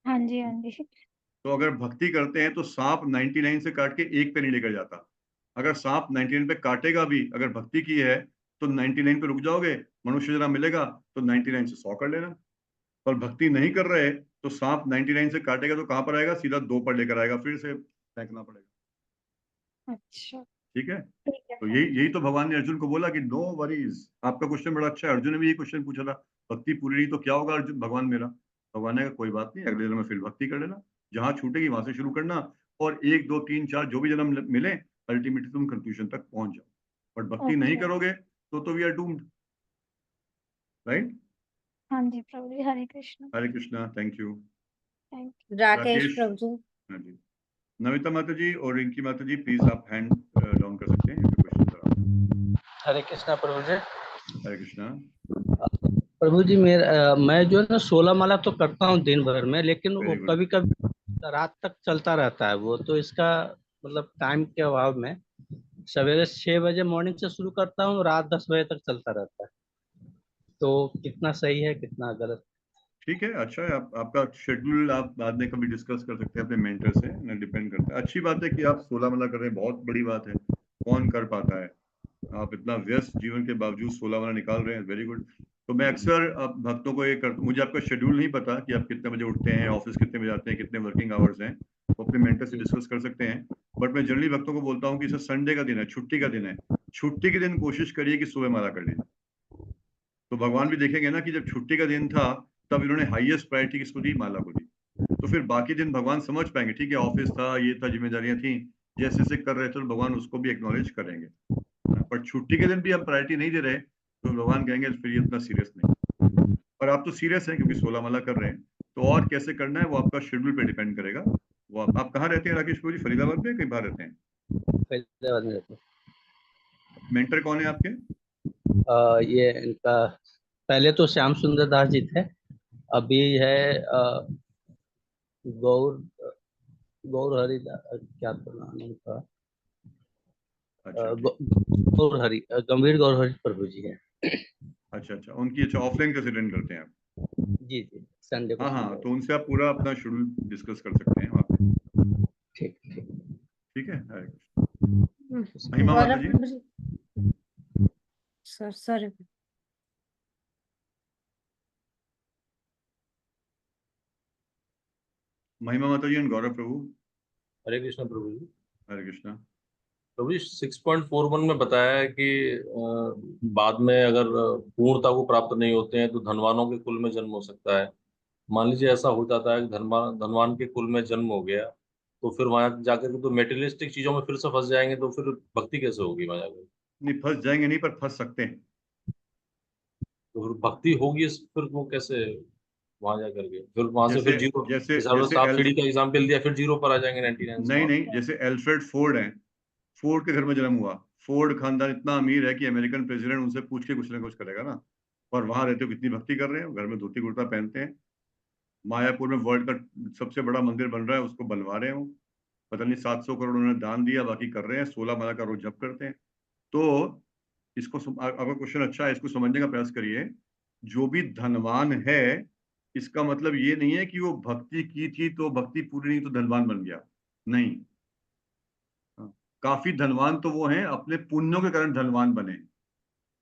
हाँ जी, हाँ जी। तो अगर भक्ति करते हैं तो सांप 99 से काट के एक पे नहीं लेकर जाता। अगर सांप 99 पे काटेगा भी, अगर भक्ति की है तो 99 पे रुक जाओगे, मनुष्य जरा मिलेगा तो 99 से 100 कर लेना। पर भक्ति नहीं कर रहे तो सांप 99 से काटेगा तो कहां पर आएगा, सीधा 2 पर लेकर आएगा, फिर से फेंकना पड़ेगा। अच्छा, ठीक है। ठीक है तो प्रभु यही जी। यही तो भगवान ने अर्जुन को बोला कि नो वरीज। आपका क्वेश्चन बड़ा अच्छा है, अर्जुन ने भी ये क्वेश्चन पूछा था, भक्ति पूरी नहीं तो क्या होगा अर्जुन, भगवान मेरा। भगवान ने कहा कोई बात नहीं, अगले जन्म में फिर भक्ति कर लेना, जहां छूटेगी वहां से शुरू करना, और 1 2 3 4 जो भी जन्म मिले, अल्टीमेटली तुम कंक्लूजन तक पहुंच जाओ। बट भक्ति नहीं ओके, करोगे तो वी आर डूम्ड, राइट। हाँ जी Prabhu ji, Hare Krishna. Hare Krishna, thank you. Thank Rakesh Rakesh. Prabhu ji. हाँ जी। नमिता माता जी और रिंकी माता जी, प्लीज आप हैंड डाउन कर सकते हैं if your questions are up। हरे कृष्णा प्रभु जी। हरे कृष्णा। प्रभु जी मैं जो है ना 16 माला तो करता हूँ दिन भर में, लेकिन वो वेरी गुड। कभी कभी रात तक चलता रहता है वो, तो इसका मतलब टाइम के अभाव में सवेरे 6 बजे मॉर्निंग से शुरू करता हूँ, रात 10 बजे तक चलता रहता है, तो कितना सही है कितना गलत? ठीक है, अच्छा है। आपका शेड्यूल आप बाद में कभी डिस्कस कर सकते हैं अपने मेंटर से ना, डिपेंड करता है। अच्छी बात है कि आप 16 माला कर रहे हैं, बहुत बड़ी बात है, कौन कर पाता है। आप इतना व्यस्त जीवन के बावजूद 16 माला निकाल रहे हैं, वेरी गुड। तो मैं अक्सर भक्तों को ये कर, मुझे आपका शेड्यूल नहीं पता कि आप कितने बजे उठते हैं, ऑफिस कितने बजे आते हैं, कितने वर्किंग आवर्स हैं, वो अपने मेंटर से जी डिस्कस कर सकते हैं। बट मैं जनरली भक्तों को बोलता हूँ कि सर संडे का दिन है, छुट्टी का दिन है, छुट्टी के दिन कोशिश करिए कि सुबह माला कर लीजिए। तो भगवान भी देखेंगे ना कि जब छुट्टी का दिन था तब इन्होंने हाईएस्ट प्रायोरिटी किसको दी, माला को दी। तो फिर बाकी दिन भगवान समझ पाएंगे, ठीक है ऑफिस था, ये था, जिम्मेदारियां थी, जैसे जैसे कर रहे थे तो भगवान उसको भी एक्नॉलेज करेंगे, है ना। पर छुट्टी के दिन भी हम प्रायोरिटी नहीं दे रहे तो भगवान कहेंगे फिर ये इतना सीरियस नहीं। पर आप तो सीरियस हैं क्योंकि 16 माला कर रहे हैं, तो और कैसे करना है वो आपका शेड्यूल पे डिपेंड करेगा। वो आप कहाँ रहते हैं राकेश प्रभु जी? फरीदाबाद में कहीं बाहर रहते हैं? फरीदाबाद में रहते मेंटर कौन है आपके? हैं। ये इनका पहले तो श्याम सुंदर दास जी थे, अभी है गौर गौर हरिदास, क्या तो नाम है उनका, अच्छा ठीक। गौर हरि गंभीर गौर हरि प्रभु जी है। अच्छा उनकी अच्छा ऑफलाइन कैसे अटेंड करते हैं आप? जी जी, संडे को हाँ सुनते तो उनसे आप पूरा अपना शेड्यूल डिस्कस कर सकते हैं वहाँ पे। हैं। ठीक ठीक। ठीक है, हरे कृष्ण। महिमा माता गौरव जी। प्रभु जी, सॉरी। महिमा माता जी एंड गौरव प्रभु। हरे कृष्ण प्रभु जी। हरे कृष्णा। प्रभु जी 6.41 में बताया है कि बाद में अगर पूर्णता को प्राप्त नहीं होते हैं तो धनवानों के कुल में जन्म हो सकता है। मान लीजिए ऐसा हो जाता है कि धनवान के कुल में जन्म हो गया, तो फिर वहां जाकर के तो मेटेरियलिस्टिक चीजों में फिर से फंस जाएंगे, तो फिर भक्ति कैसे होगी वहां जाकर? नहीं फंस जाएंगे नहीं, पर फंस सकते हैं। तो फिर भक्ति होगी फिर वो कैसे वहां जाकर के? फिर वहां से जैसे फिर जीरो, जैसे जैसे आपने जैसे सांप सीढ़ी का एग्जाम्पल दिया, फिर जीरो पर आ जाएंगे 99 नहीं वहां। नहीं, जैसे एल्फ्रेड फोर्ड है, फोर्ड के घर में जन्म हुआ। फोर्ड खानदान इतना अमीर है कि अमेरिकन प्रेसिडेंट उनसे पूछ के कुछ ना कुछ करेगा ना। और वहां रहते हो कितनी भक्ति कर रहे हैं, घर में धोती कुर्ता पहनते हैं। मायापुर में वर्ल्ड का सबसे बड़ा मंदिर बन रहा है, उसको बनवा रहे हो। पता नहीं 700 करोड़ उन्होंने दान दिया, बाकी कर रहे हैं, 16 माला का रोज जप करते हैं। तो आपका क्वेश्चन अच्छा है, इसको समझने का प्रयास करिए। जो भी धनवान है, इसका मतलब ये नहीं है कि वो भक्ति की थी तो भक्ति पूरी नहीं तो धनवान बन गया, नहीं। हाँ, काफी धनवान तो वो हैं अपने पुण्यों के कारण धनवान बने,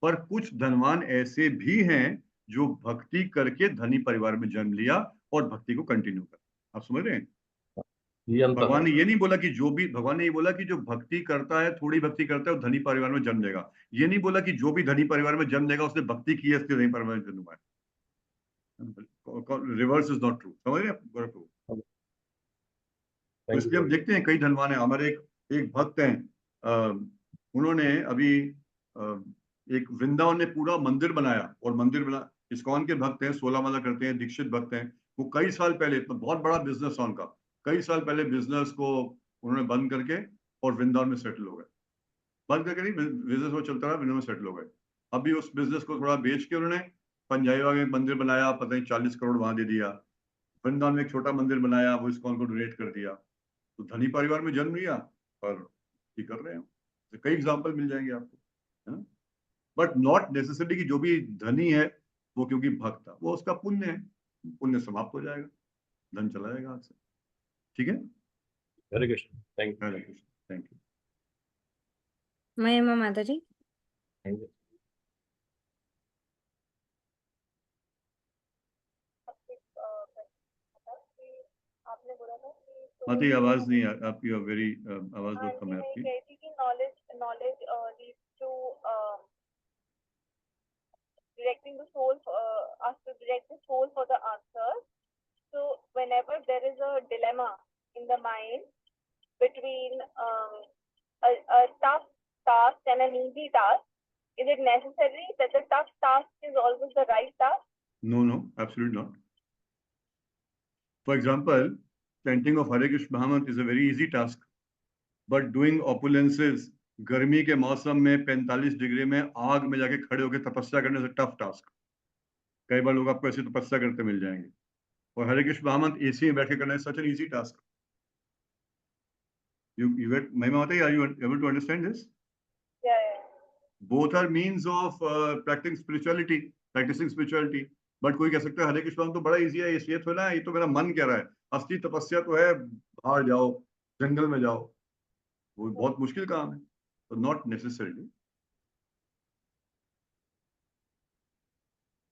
पर कुछ धनवान ऐसे भी हैं जो भक्ति करके धनी परिवार में जन्म लिया और भक्ति को कंटिन्यू कर। आप समझ रहे हैं? ये अंतर भगवान ने है। ये नहीं बोला कि भगवान ने ये बोला कि जो भक्ति करता है, थोड़ी भक्ति करता है, वो धनी परिवार में जन्म लेगा। ये नहीं बोला कि जो भी धनी परिवार में जन्म लेगा उसने भक्ति की है इसलिए धनी परिवार में जन्म हुआ है। Reverse is not true. समझ रहे हैं आप गौरव प्रभु? तो थैंक इसलिए हम यू। देखते हैं कई धनवान है। हमारे एक भक्त हैं, उन्होंने अभी एक वृंदावन में पूरा मंदिर बनाया, और मंदिर बना, इस्कॉन के भक्त हैं, 16 माला करते हैं, दीक्षित भक्त हैं। वो कई साल पहले, तो बहुत बड़ा बिजनेस था उनका, कई साल पहले बिजनेस को उन्होंने बंद करके और वृंदावन में सेटल हो गए। बंद करके नहीं, बिजनेस वो चलता रहा, वृंदावन में सेटल हो गए। अभी उस बिजनेस को थोड़ा बेच के उन्होंने पंजाबी बाग में मंदिर बनाया, पता नहीं 40 करोड़ वहां दे दिया। वृंदावन में एक छोटा मंदिर बनाया, वो इस्कॉन को डोनेट कर दिया। तो धनी परिवार में जन्म लिया और ये कर रहे हैं। तो कई एग्जाम्पल मिल जाएंगे आपको, बट नॉट नेसेसरी कि जो भी धनी है वो क्योंकि भक्त था, वो उसका पुण्य है, पुण्य समाप्त हो जाएगा, धन चला जाएगा हाथ से। ठीक है, Hare Krishna. Thank Hare Krishna. Thank you. Mahima Mata ji. You. आपने बोला था कि माता जी आवाज नहीं आपकी, वेरी आवाज बहुत कम है मैं आपकी। कह रही थी कि knowledge leads to directing the soul us to direct the soul for the answers. So whenever there is a dilemma in the mind between a tough task and an easy task, is it necessary that the tough task is always the right task? No, absolutely not. For example, chanting of Hare Krishna Mahamantra is a very easy task, but doing opulences गर्मी के मौसम में 45 डिग्री में आग में जाके खड़े होकर तपस्या करने से टफ टास्क। कई बार लोग आपको ऐसी तपस्या करते मिल जाएंगे, और हरे कृष्ण महामंत्र एसी में बैठ के करना है such an easy task. You get, Mahima Mata, are you able to understand this? Yeah. Both are means of practicing spirituality. But कोई कह सकता है हरे कृष्ण महामंत्र तो बड़ा इजी है, ये तो ना, ये तो मेरा मन कह रहा है। असली तपस्या तो है बाहर जाओ, जंगल में जाओ, वो बहुत मुश्किल काम है। तो not necessarily,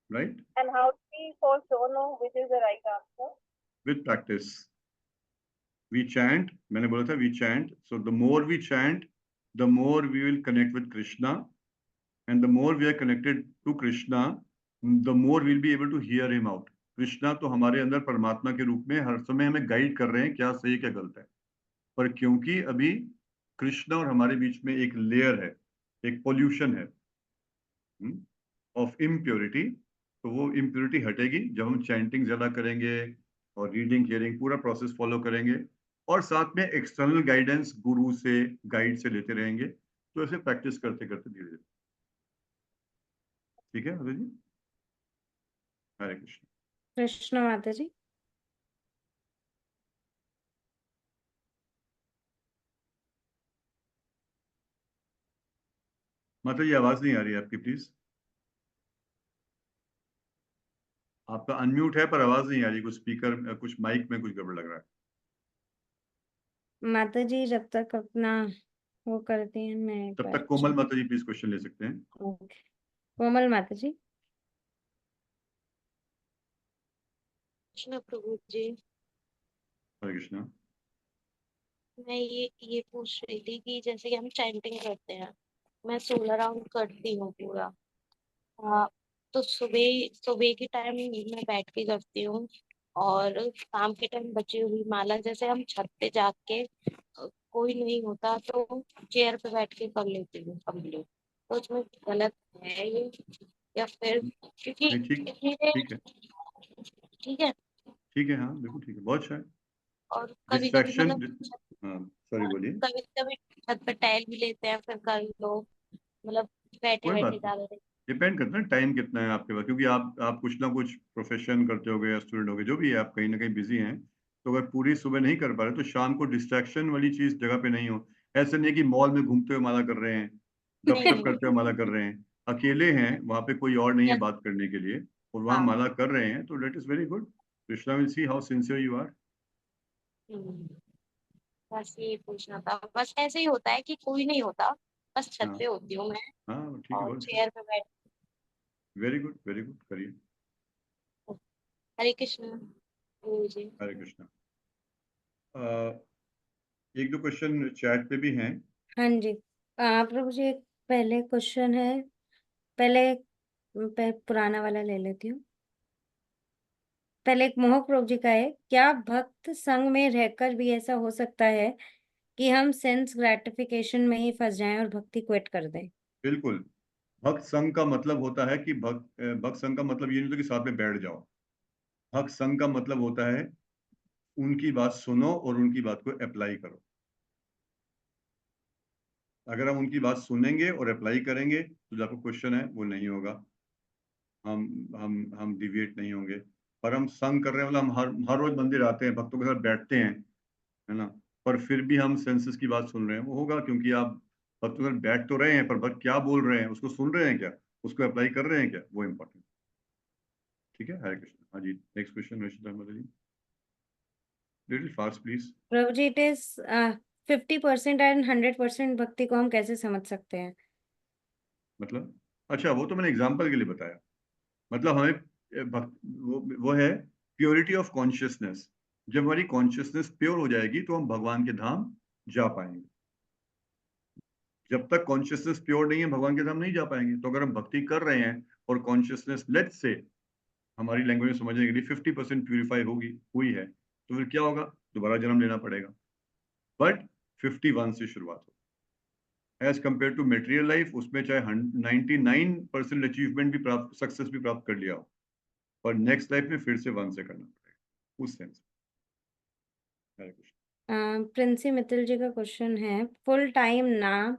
right? And how do we for sure know which is the right answer? With practice. We chant, मैंने बोला था we chant. So the more we chant, the more we will connect with Krishna, and the more we are connected to Krishna, the more we'll be able to hear him out. Krishna तो हमारे अंदर परमात्मा के रूप में हर समय हमें गाइड कर रहे हैं क्या सही क्या गलत है, पर क्योंकि अभी कृष्णा और हमारे बीच में एक लेयर है, एक पोल्यूशन है ऑफ इम्प्योरिटी, तो वो इम्प्योरिटी हटेगी जब हम चैंटिंग ज्यादा करेंगे और रीडिंग हियरिंग पूरा प्रोसेस फॉलो करेंगे, और साथ में एक्सटर्नल गाइडेंस गुरु से गाइड से लेते रहेंगे। तो ऐसे प्रैक्टिस करते करते धीरे धीरे। ठीक है माता जी? हरे कृष्ण। कृष्ण माता जी। माता जी आवाज नहीं आ रही है आपकी, प्लीज। आपका अनम्यूट है पर आवाज नहीं आ रही, कुछ स्पीकर कुछ माइक में कुछ गड़बड़ लग रहा है। माता जी जब तक अपना वो करती हैं, मैं एक तब बार तक कोमल माता जी प्लीज क्वेश्चन ले सकते हैं। ओके। कोमल माता जी। कृष्ण प्रभु जी, हरे कृष्ण। मैं ये पूछ रही थी कि जैसे कि हम चैंटिंग करते हैं, मैं 16 राउंड करती हूँ पूरा। हाँ, तो सुबह सुबह के टाइम मैं बैठ के करती हूँ, और शाम के टाइम बची हुई माला जैसे हम छत पे जाके कोई नहीं होता तो चेयर पे बैठ के कर लेती हूँ कंप्लीट। तो उसमें गलत है ये, या फिर क्योंकि नहीं, ठीक धीरे ठीक है, ठीक है। ठीक है, हाँ बिल्कुल ठीक है, बहुत अच्छा है। और कभी कभी डिस्ट्रैक्शन, मतलब हाँ सॉरी बोलिए। कभी कभी छत पे टहल भी लेते हैं, फिर कर लो, मतलब बैठे कोई बैठे बात नहीं, ज्यादा देर। डिपेंड करता है टाइम कितना है आपके पास, क्योंकि आप कुछ ना कुछ प्रोफेशन करते होगे या स्टूडेंट होगे, जो भी है, आप कहीं ना कहीं बिजी हैं। तो अगर पूरी सुबह नहीं कर पा रहे तो शाम को डिस्ट्रैक्शन वाली चीज जगह पे नहीं हो। ऐसे नहीं है कि मॉल में घूमते हुए माला कर रहे हैं, नहीं गपशप नहीं। करते हुए माला कर रहे हैं, अकेले हैं, वहां पे कोई और नहीं है या- बात करने के लिए, और वहां हाँ। माला कर रहे हैं, तो that is very good. Krishna will see how sincere you are. Hmm, बस ये पूछना था, बस ऐसे ही होता है कि कोई नहीं होता, बस छत हाँ पे होती हूँ मैं, हाँ, ठीक है, और बहुत अच्छा, चेयर पे बैठ। वेरी गुड वेरी गुड, करिए। हरे कृष्ण गुरु जी। हरे कृष्णा। एक दो क्वेश्चन चैट पे भी हैं। हाँ जी। प्रभु जी एक पहले क्वेश्चन है, पहले पुराना वाला ले लेती हूँ। पहले एक मोहक प्रभु जी का है, क्या भक्त संग में रहकर भी ऐसा हो सकता है कि हम सेंस ग्रेटिफिकेशन में ही फंस जाएं और भक्ति क्विट कर दें? बिल्कुल, भक्त संघ का मतलब होता है कि भक्त संघ का मतलब ये नहीं होता कि साथ में बैठ जाओ। भक्त संघ का मतलब होता है उनकी बात सुनो और उनकी बात को अप्लाई करो। अगर हम उनकी बात सुनेंगे और अप्लाई करेंगे तो जो आपका क्वेश्चन है वो नहीं होगा, हम डिविएट नहीं होंगे। पर हम संग कर रहे हैं, मतलब हम हर रोज मंदिर आते हैं, भक्तों के साथ बैठते हैं, है ना, पर फिर भी हम सेंसेस की बात सुन रहे हैं, वो होगा क्योंकि आप भक्तों के साथ बैठ तो रहे हैं, पर भक्त क्या बोल रहे हैं उसको सुन रहे हैं क्या, उसको अप्लाई कर रहे हैं क्या, वो इम्पोर्टेंट। ठीक है, हरे कृष्ण। हाँ जी, next question Rashida Mata ji, little fast please. Prabhu ji it is 50% and 100% भक्ति को हम कैसे समझ सकते हैं? मतलब अच्छा, वो तो मैंने एग्जांपल के लिए बताया। मतलब हमें वो है प्योरिटी ऑफ कॉन्शियसनेस। जब हमारी कॉन्शियसनेस प्योर हो जाएगी तो हम भगवान के धाम जा पाएंगे। जब तक कॉन्शियसनेस प्योर नहीं है भगवान के धाम नहीं जा पाएंगे। तो अगर हम भक्ति कर रहे हैं और कॉन्शियसनेस लेट्स से हमारी लैंग्वेज में समझने के लिए 50% प्यूरिफाई होगी हुई है, तो फिर क्या होगा, दोबारा जन्म लेना पड़ेगा, बट 51 से शुरुआत हो। As compare to material life, उसमें चाहे 99% अचीवमेंट भी प्राप्त, सक्सेस भी प्राप्त कर लिया हो, और नेक्स्ट लाइफ में फिर से 1 से करना पड़ेगा उस सेंस। हरे कृष्ण। प्रिंसी मित्तल जी का क्वेश्चन है, फुल टाइम नाम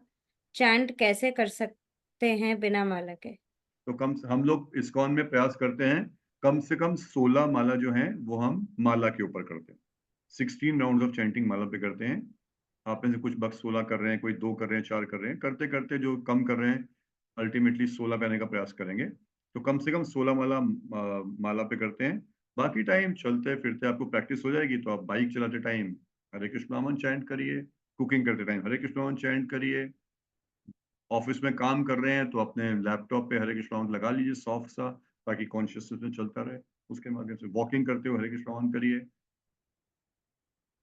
चैंट कैसे कर सकते हैं बिना माला के? तो हम लोग इस्कॉन में प्रयास करते हैं कम से कम 16 माला जो हैं वो हम माला के ऊपर करते हैं। 16 राउंड ऑफ चैंटिंग माला पे करते हैं। आप में से कुछ भक्त 16 कर रहे हैं, कोई 2 कर रहे हैं, 4 कर रहे हैं, करते करते जो कम कर रहे हैं अल्टीमेटली 16 पे आने का प्रयास करेंगे। तो कम से कम 16 माला माला पे करते हैं। बाकी टाइम चलते फिरते आपको प्रैक्टिस हो जाएगी, तो आप बाइक चलाते टाइम हरे कृष्ण नाम चैंट करिए, कुकिंग करते टाइम हरे कृष्ण नाम चैंट करिए, ऑफिस में काम कर रहे हैं तो अपने लैपटॉप पे हरे कृष्ण लगा लीजिए सॉफ्ट सा, ताकि कॉन्शियसनेस में चलता रहे। उसके माध्यम से वॉकिंग करते हुए हरे कृष्ण ऑन करिए,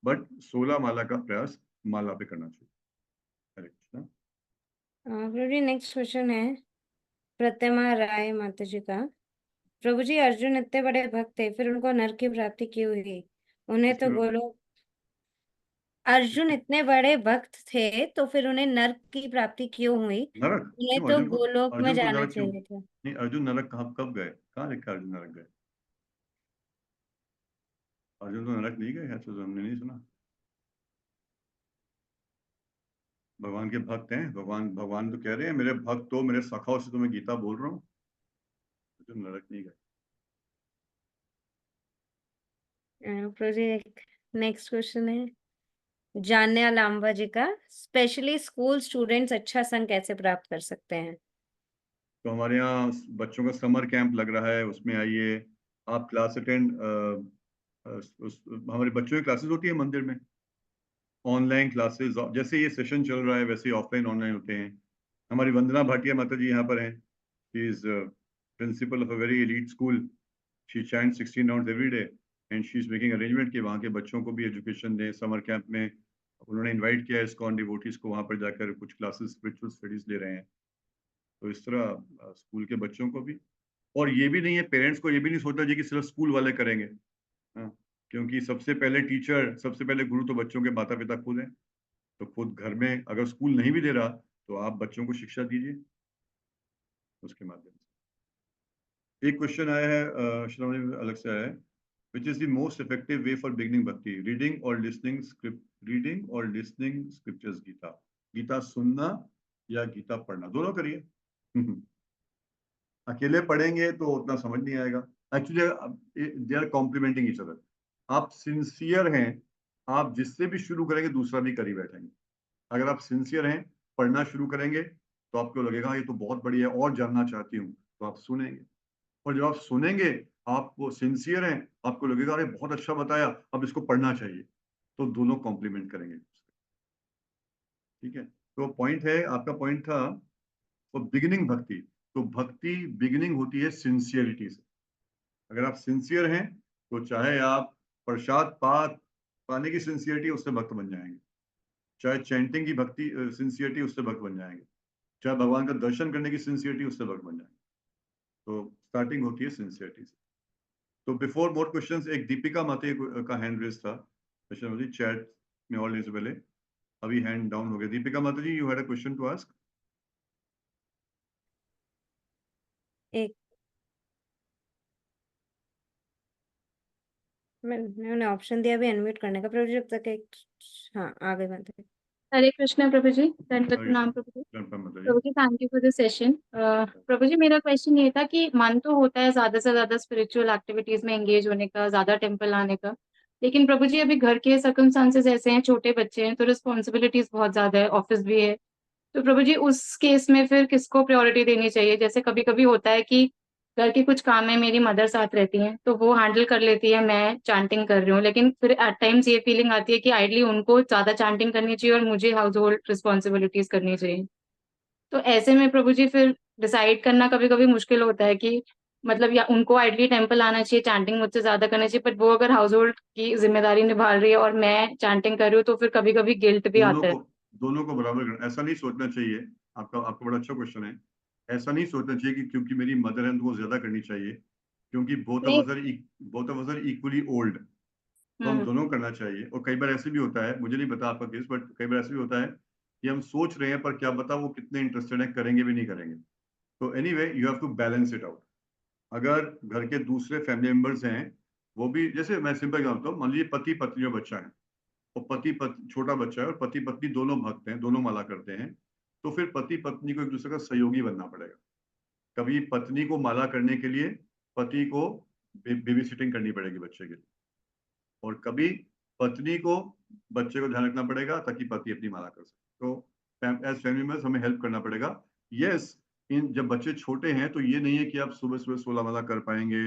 बट 16 माला का प्रयास माला पे करना चाहिए। हरे कृष्ण। प्रभु जी नेक्स्ट क्वेश्चन है प्रतिमा राय माता जी का, प्रभु जी अर्जुन इतने बड़े भक्त थे, फिर उनको नरक की प्राप्ति क्यों हुई? उन्हें तो इसके गोलोक अर्जुन इतने बड़े भक्त थे तो फिर उन्हें नर्क की प्राप्ति क्यों हुई? नरक उन्हें क्यों? तो अर्जुन को गोलोक में अर्जुन को जाना नरक क्यों? चाहिए था। नहीं, अर्जुन नरक कब गए? कहाँ लिखा है अर्जुन नरक गए? अर्जुन तो नरक नहीं गए, ऐसा तो हमने नहीं सुना। भगवान के भक्त हैं, भगवान तो कह रहे हैं मेरे भक्त हो, मेरे सखाओं से तो मैं गीता बोल रहा हूँ। अर्जुन नरक नहीं गए। प्रोजेक्ट नेक्स्ट क्वेश्चन है जान्या लांबा जी का, स्पेशली स्कूल स्टूडेंट्स अच्छा संग कैसे प्राप्त कर सकते हैं? तो हमारे यहाँ बच्चों का समर कैंप लग रहा है, उसमें आइए आप, क्लास अटेंड, हमारे बच्चों की क्लासेस होती है मंदिर में, ऑनलाइन क्लासेस, जैसे ये सेशन चल रहा है वैसे ही ऑफलाइन ऑनलाइन होते हैं। हमारी वंदना भाटिया माता जी यहाँ पर हैं, she is principle of a very elite school, she chant 16 rounds every day and she is making arrangement कि वहाँ के बच्चों को भी एजुकेशन दें समर कैंप में। उन्होंने इनवाइट किया है इस्कॉन डिवोटीज को, वहाँ पर जाकर कुछ क्लासेस स्पिरिचुअल स्टडीज ले रहे हैं। तो इस तरह स्कूल के बच्चों को भी, और ये भी नहीं है पेरेंट्स को ये भी नहीं सोचना चाहिए कि सिर्फ स्कूल वाले करेंगे, हाँ, क्योंकि सबसे पहले टीचर, सबसे पहले गुरु तो बच्चों के माता पिता खुद हैं। तो खुद घर में अगर स्कूल नहीं भी दे रहा तो आप बच्चों को शिक्षा दीजिए उसके माध्यम से। एक क्वेश्चन आया है श्रवण में अलग से आया है, which is the most effective way for beginning भक्ति, रीडिंग और लिसनिंग स्क्रिप्चर्स, गीता सुनना या गीता पढ़ना? दोनों करिए। अकेले पढ़ेंगे तो उतना समझ नहीं आएगा। Actually they are complementing each other. आप सिंसियर हैं, आप जिससे भी शुरू करेंगे दूसरा भी कर ही बैठेंगे। अगर आप सिंसियर हैं, पढ़ना शुरू करेंगे तो आपको लगेगा ये तो बहुत बढ़िया है और जानना चाहती हूँ, तो आप सुनेंगे। और जब आप सुनेंगे, आप वो सिंसियर हैं, आपको लगेगा अरे बहुत अच्छा बताया, अब इसको पढ़ना चाहिए। तो दोनों कॉम्प्लीमेंट करेंगे, ठीक है। तो पॉइंट है, आपका पॉइंट था वो बिगिनिंग भक्ति। तो भक्ति बिगिनिंग होती है सिंसियरिटी से। अगर आप सिंसियर हैं तो चाहे आप प्रसाद पाने की सिंसियरिटी, उससे भक्त बन जाएंगे। चाहे चैंटिंग की भक्ति सिंसियरिटी, उससे भक्त बन जाएंगे। चाहे भगवान का दर्शन करने की सिंसियरिटी, उससे भक्त बन जाएंगे। तो स्टार्टिंग होती है सिंसियरिटी से। तो बिफोर मोर क्वेश्चंस, एक दीपिका माते का हैंड रेज था चैट में ऑल से पहले, अभी हैंड डाउन हो गया। Deepika Mata ji, you had a question to ask. एक मैंने उन्हें ऑप्शन दिया भी अनम्यूट करने का, प्रभु जी जब तक एक, हाँ आगे बढ़ते। हरे कृष्णा प्रभु जी, दंडवत प्रणाम Prabhu ji. Prabhu ji thank you for this session. Prabhu ji मेरा क्वेश्चन ये था कि मन तो होता है ज्यादा से ज्यादा स्पिरिचुअल एक्टिविटीज में एंगेज होने का, ज्यादा टेम्पल आने का, लेकिन प्रभु जी अभी घर के सर्कमस्टांसेस ऐसे हैं, छोटे बच्चे हैं, तो रिस्पॉन्सिबिलिटीज बहुत ज्यादा है, ऑफिस भी है। तो प्रभु जी उस केस में फिर किसको प्रायोरिटी देनी चाहिए? जैसे कभी कभी होता है कि घर के कुछ काम है, मेरी मदर साथ रहती हैं तो वो हैंडल कर लेती है, मैं चांटिंग कर रही हूँ, लेकिन फिर एट टाइम्स ये फीलिंग आती है कि आइडली उनको ज्यादा चांटिंग करनी चाहिए और मुझे हाउस होल्ड रिस्पॉन्सिबिलिटीज करनी चाहिए। तो ऐसे में प्रभु जी फिर डिसाइड करना कभी कभी मुश्किल होता है कि मतलब या उनको आइडली टेम्पल आना चाहिए, चांटिंग मुझसे ज्यादा करनी चाहिए, बट वो अगर हाउस होल्ड की जिम्मेदारी निभा रही है और मैं चांटिंग कर रही हूँ तो फिर कभी कभी गिल्ट भी आता है। दोनों को बराबर करना, ऐसा नहीं सोचना चाहिए। आपका बड़ा अच्छा क्वेश्चन है। ऐसा नहीं सोचना चाहिए कि क्योंकि मेरी मदर है तो वो ज्यादा करनी चाहिए, क्योंकि बोथ नहीं। Of us are equally old. तो हम दोनों करना चाहिए। और कई बार ऐसे भी होता है, मुझे नहीं पता आपका केस, बट कई बार ऐसे भी होता है कि हम सोच रहे हैं पर क्या पता वो कितने इंटरेस्टेड है, करेंगे भी नहीं करेंगे। तो anyway you have to balance it out. अगर घर के दूसरे फैमिली मेंबर्स हैं, वो भी, जैसे मैं सिंपल एग्जांपल दूं, मान लीजिए पति पत्नी और बच्चा है, और छोटा बच्चा है और पति पत्नी दोनों भक्त हैं, दोनों माला करते हैं, तो फिर पति पत्नी को एक दूसरे का सहयोगी बनना पड़ेगा। कभी पत्नी को माला करने के लिए पति को बेबी सिटिंग करनी पड़ेगी बच्चे के लिए, और कभी पत्नी को बच्चे को ध्यान रखना पड़ेगा ताकि पति अपनी माला कर सके। तो एज फैमिली मेंबर्स हमें हेल्प करना पड़ेगा। यस, जब बच्चे छोटे हैं तो ये नहीं है कि आप सुबह सुबह 16 माला कर पाएंगे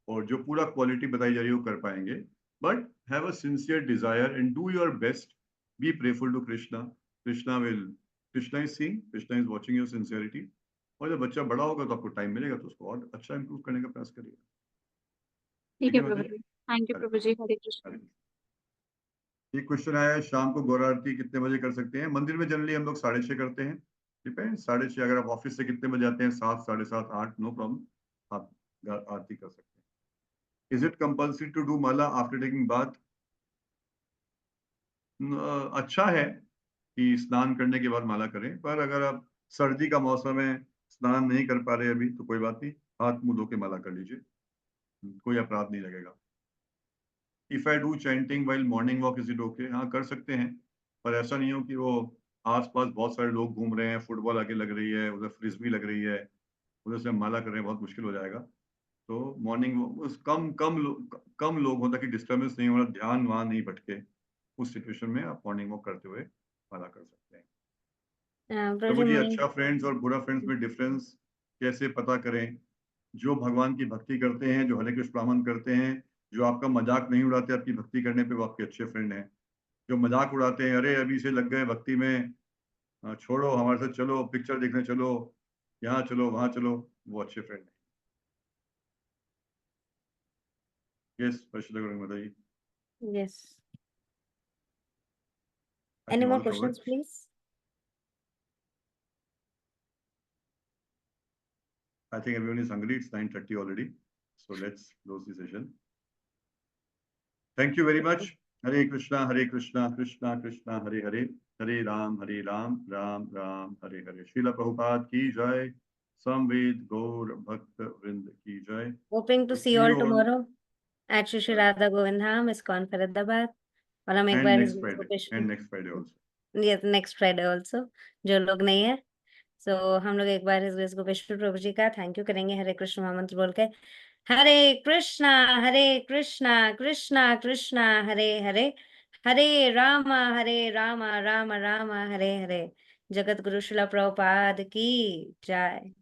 और जो पूरा क्वालिटी बताई जा रही है वो कर पाएंगे, but have a sincere desire and do your best, be prayerful to Krishna. Krishna is seeing, Krishna is watching your sincerity. और जब बच्चा बड़ा होगा तो आपको टाइम मिलेगा तो उसको और अच्छा इंप्रूव करने का प्रयास करिए। ठीक है प्रभु जी, थैंक यू प्रभु जी, हरे कृष्ण। एक क्वेश्चन आया है, शाम को गौर आरती कितने बजे कर सकते हैं? मंदिर में जनरली हम लोग 6:30 करते हैं, डिपेंड 6:30। अगर आप ऑफिस से कितने बजे आते हैं, 7, 7:30, 8, नो प्रॉब्लम, आप आरती कर सकते हैं। Is it compulsory to do mala after taking bath? अच्छा है कि स्नान करने के बाद माला करें, पर अगर आप सर्दी का मौसम है, स्नान नहीं कर पा रहे अभी, तो कोई बात नहीं, हाथ मुंह धो के माला कर लीजिए, कोई अपराध नहीं लगेगा। If I do chanting while morning walk is it okay? हाँ, कर सकते हैं, पर ऐसा नहीं हो कि वो आसपास बहुत सारे लोग घूम रहे हैं, फुटबॉल आगे लग रही है, उधर फ्रिस्बी लग रही है, उधर से हम माला कर रहे हैं, बहुत मुश्किल हो जाएगा। तो मॉर्निंग वॉक कम लोग हो ताकि डिस्टर्बेंस नहीं हो रहा, ध्यान वहां नहीं भटके, उस सिचुएशन में आप मॉर्निंग वॉक करते हुए माला कर सकते हैं। प्रभु प्रभु जी जी, मॉर्निंग अच्छा फ्रेंड्स और बुरा फ्रेंड्स में डिफरेंस कैसे पता करें? जो भगवान की भक्ति करते हैं, जो हरे कृष्ण ब्राह्मण करते हैं, जो आपका मजाक नहीं उड़ाते आपकी भक्ति करने पे, वो आपके अच्छे फ्रेंड हैं। जो मजाक उड़ाते हैं, अरे अभी से लग गए भक्ति में, छोड़ो, हमारे साथ चलो, पिक्चर देखने चलो, यहाँ चलो, वहां चलो, वो अच्छे फ्रेंड हैं। Yes, Mata ji. Yes, I any think more all questions covered. प्लीज? I think everyone is hungry. It's 9:30 already. So let's close the session. Thank you very much. Hare Krishna, Krishna Krishna, Hare Hare, Hare Ram, Ram Ram, Hare Hare. Srila Prabhupada ki jai. Samved Gaur Bhakt Vrind ki jai. Hoping to So see see all you on tomorrow at Shri Shri Radha Govind Dham ISKCON Faridabad. और हम एक and बार next Friday and next Friday also. Yes, next Friday also, जो लोग नहीं है। सो हम लोग एक बार इस गोपेश्वर प्रभु जी का थैंक यू करेंगे हरे कृष्ण महामंत्र बोल के। हरे कृष्णा कृष्णा कृष्णा हरे हरे, हरे राम राम राम हरे हरे। जगत गुरु शिला प्रभुपाद की जय।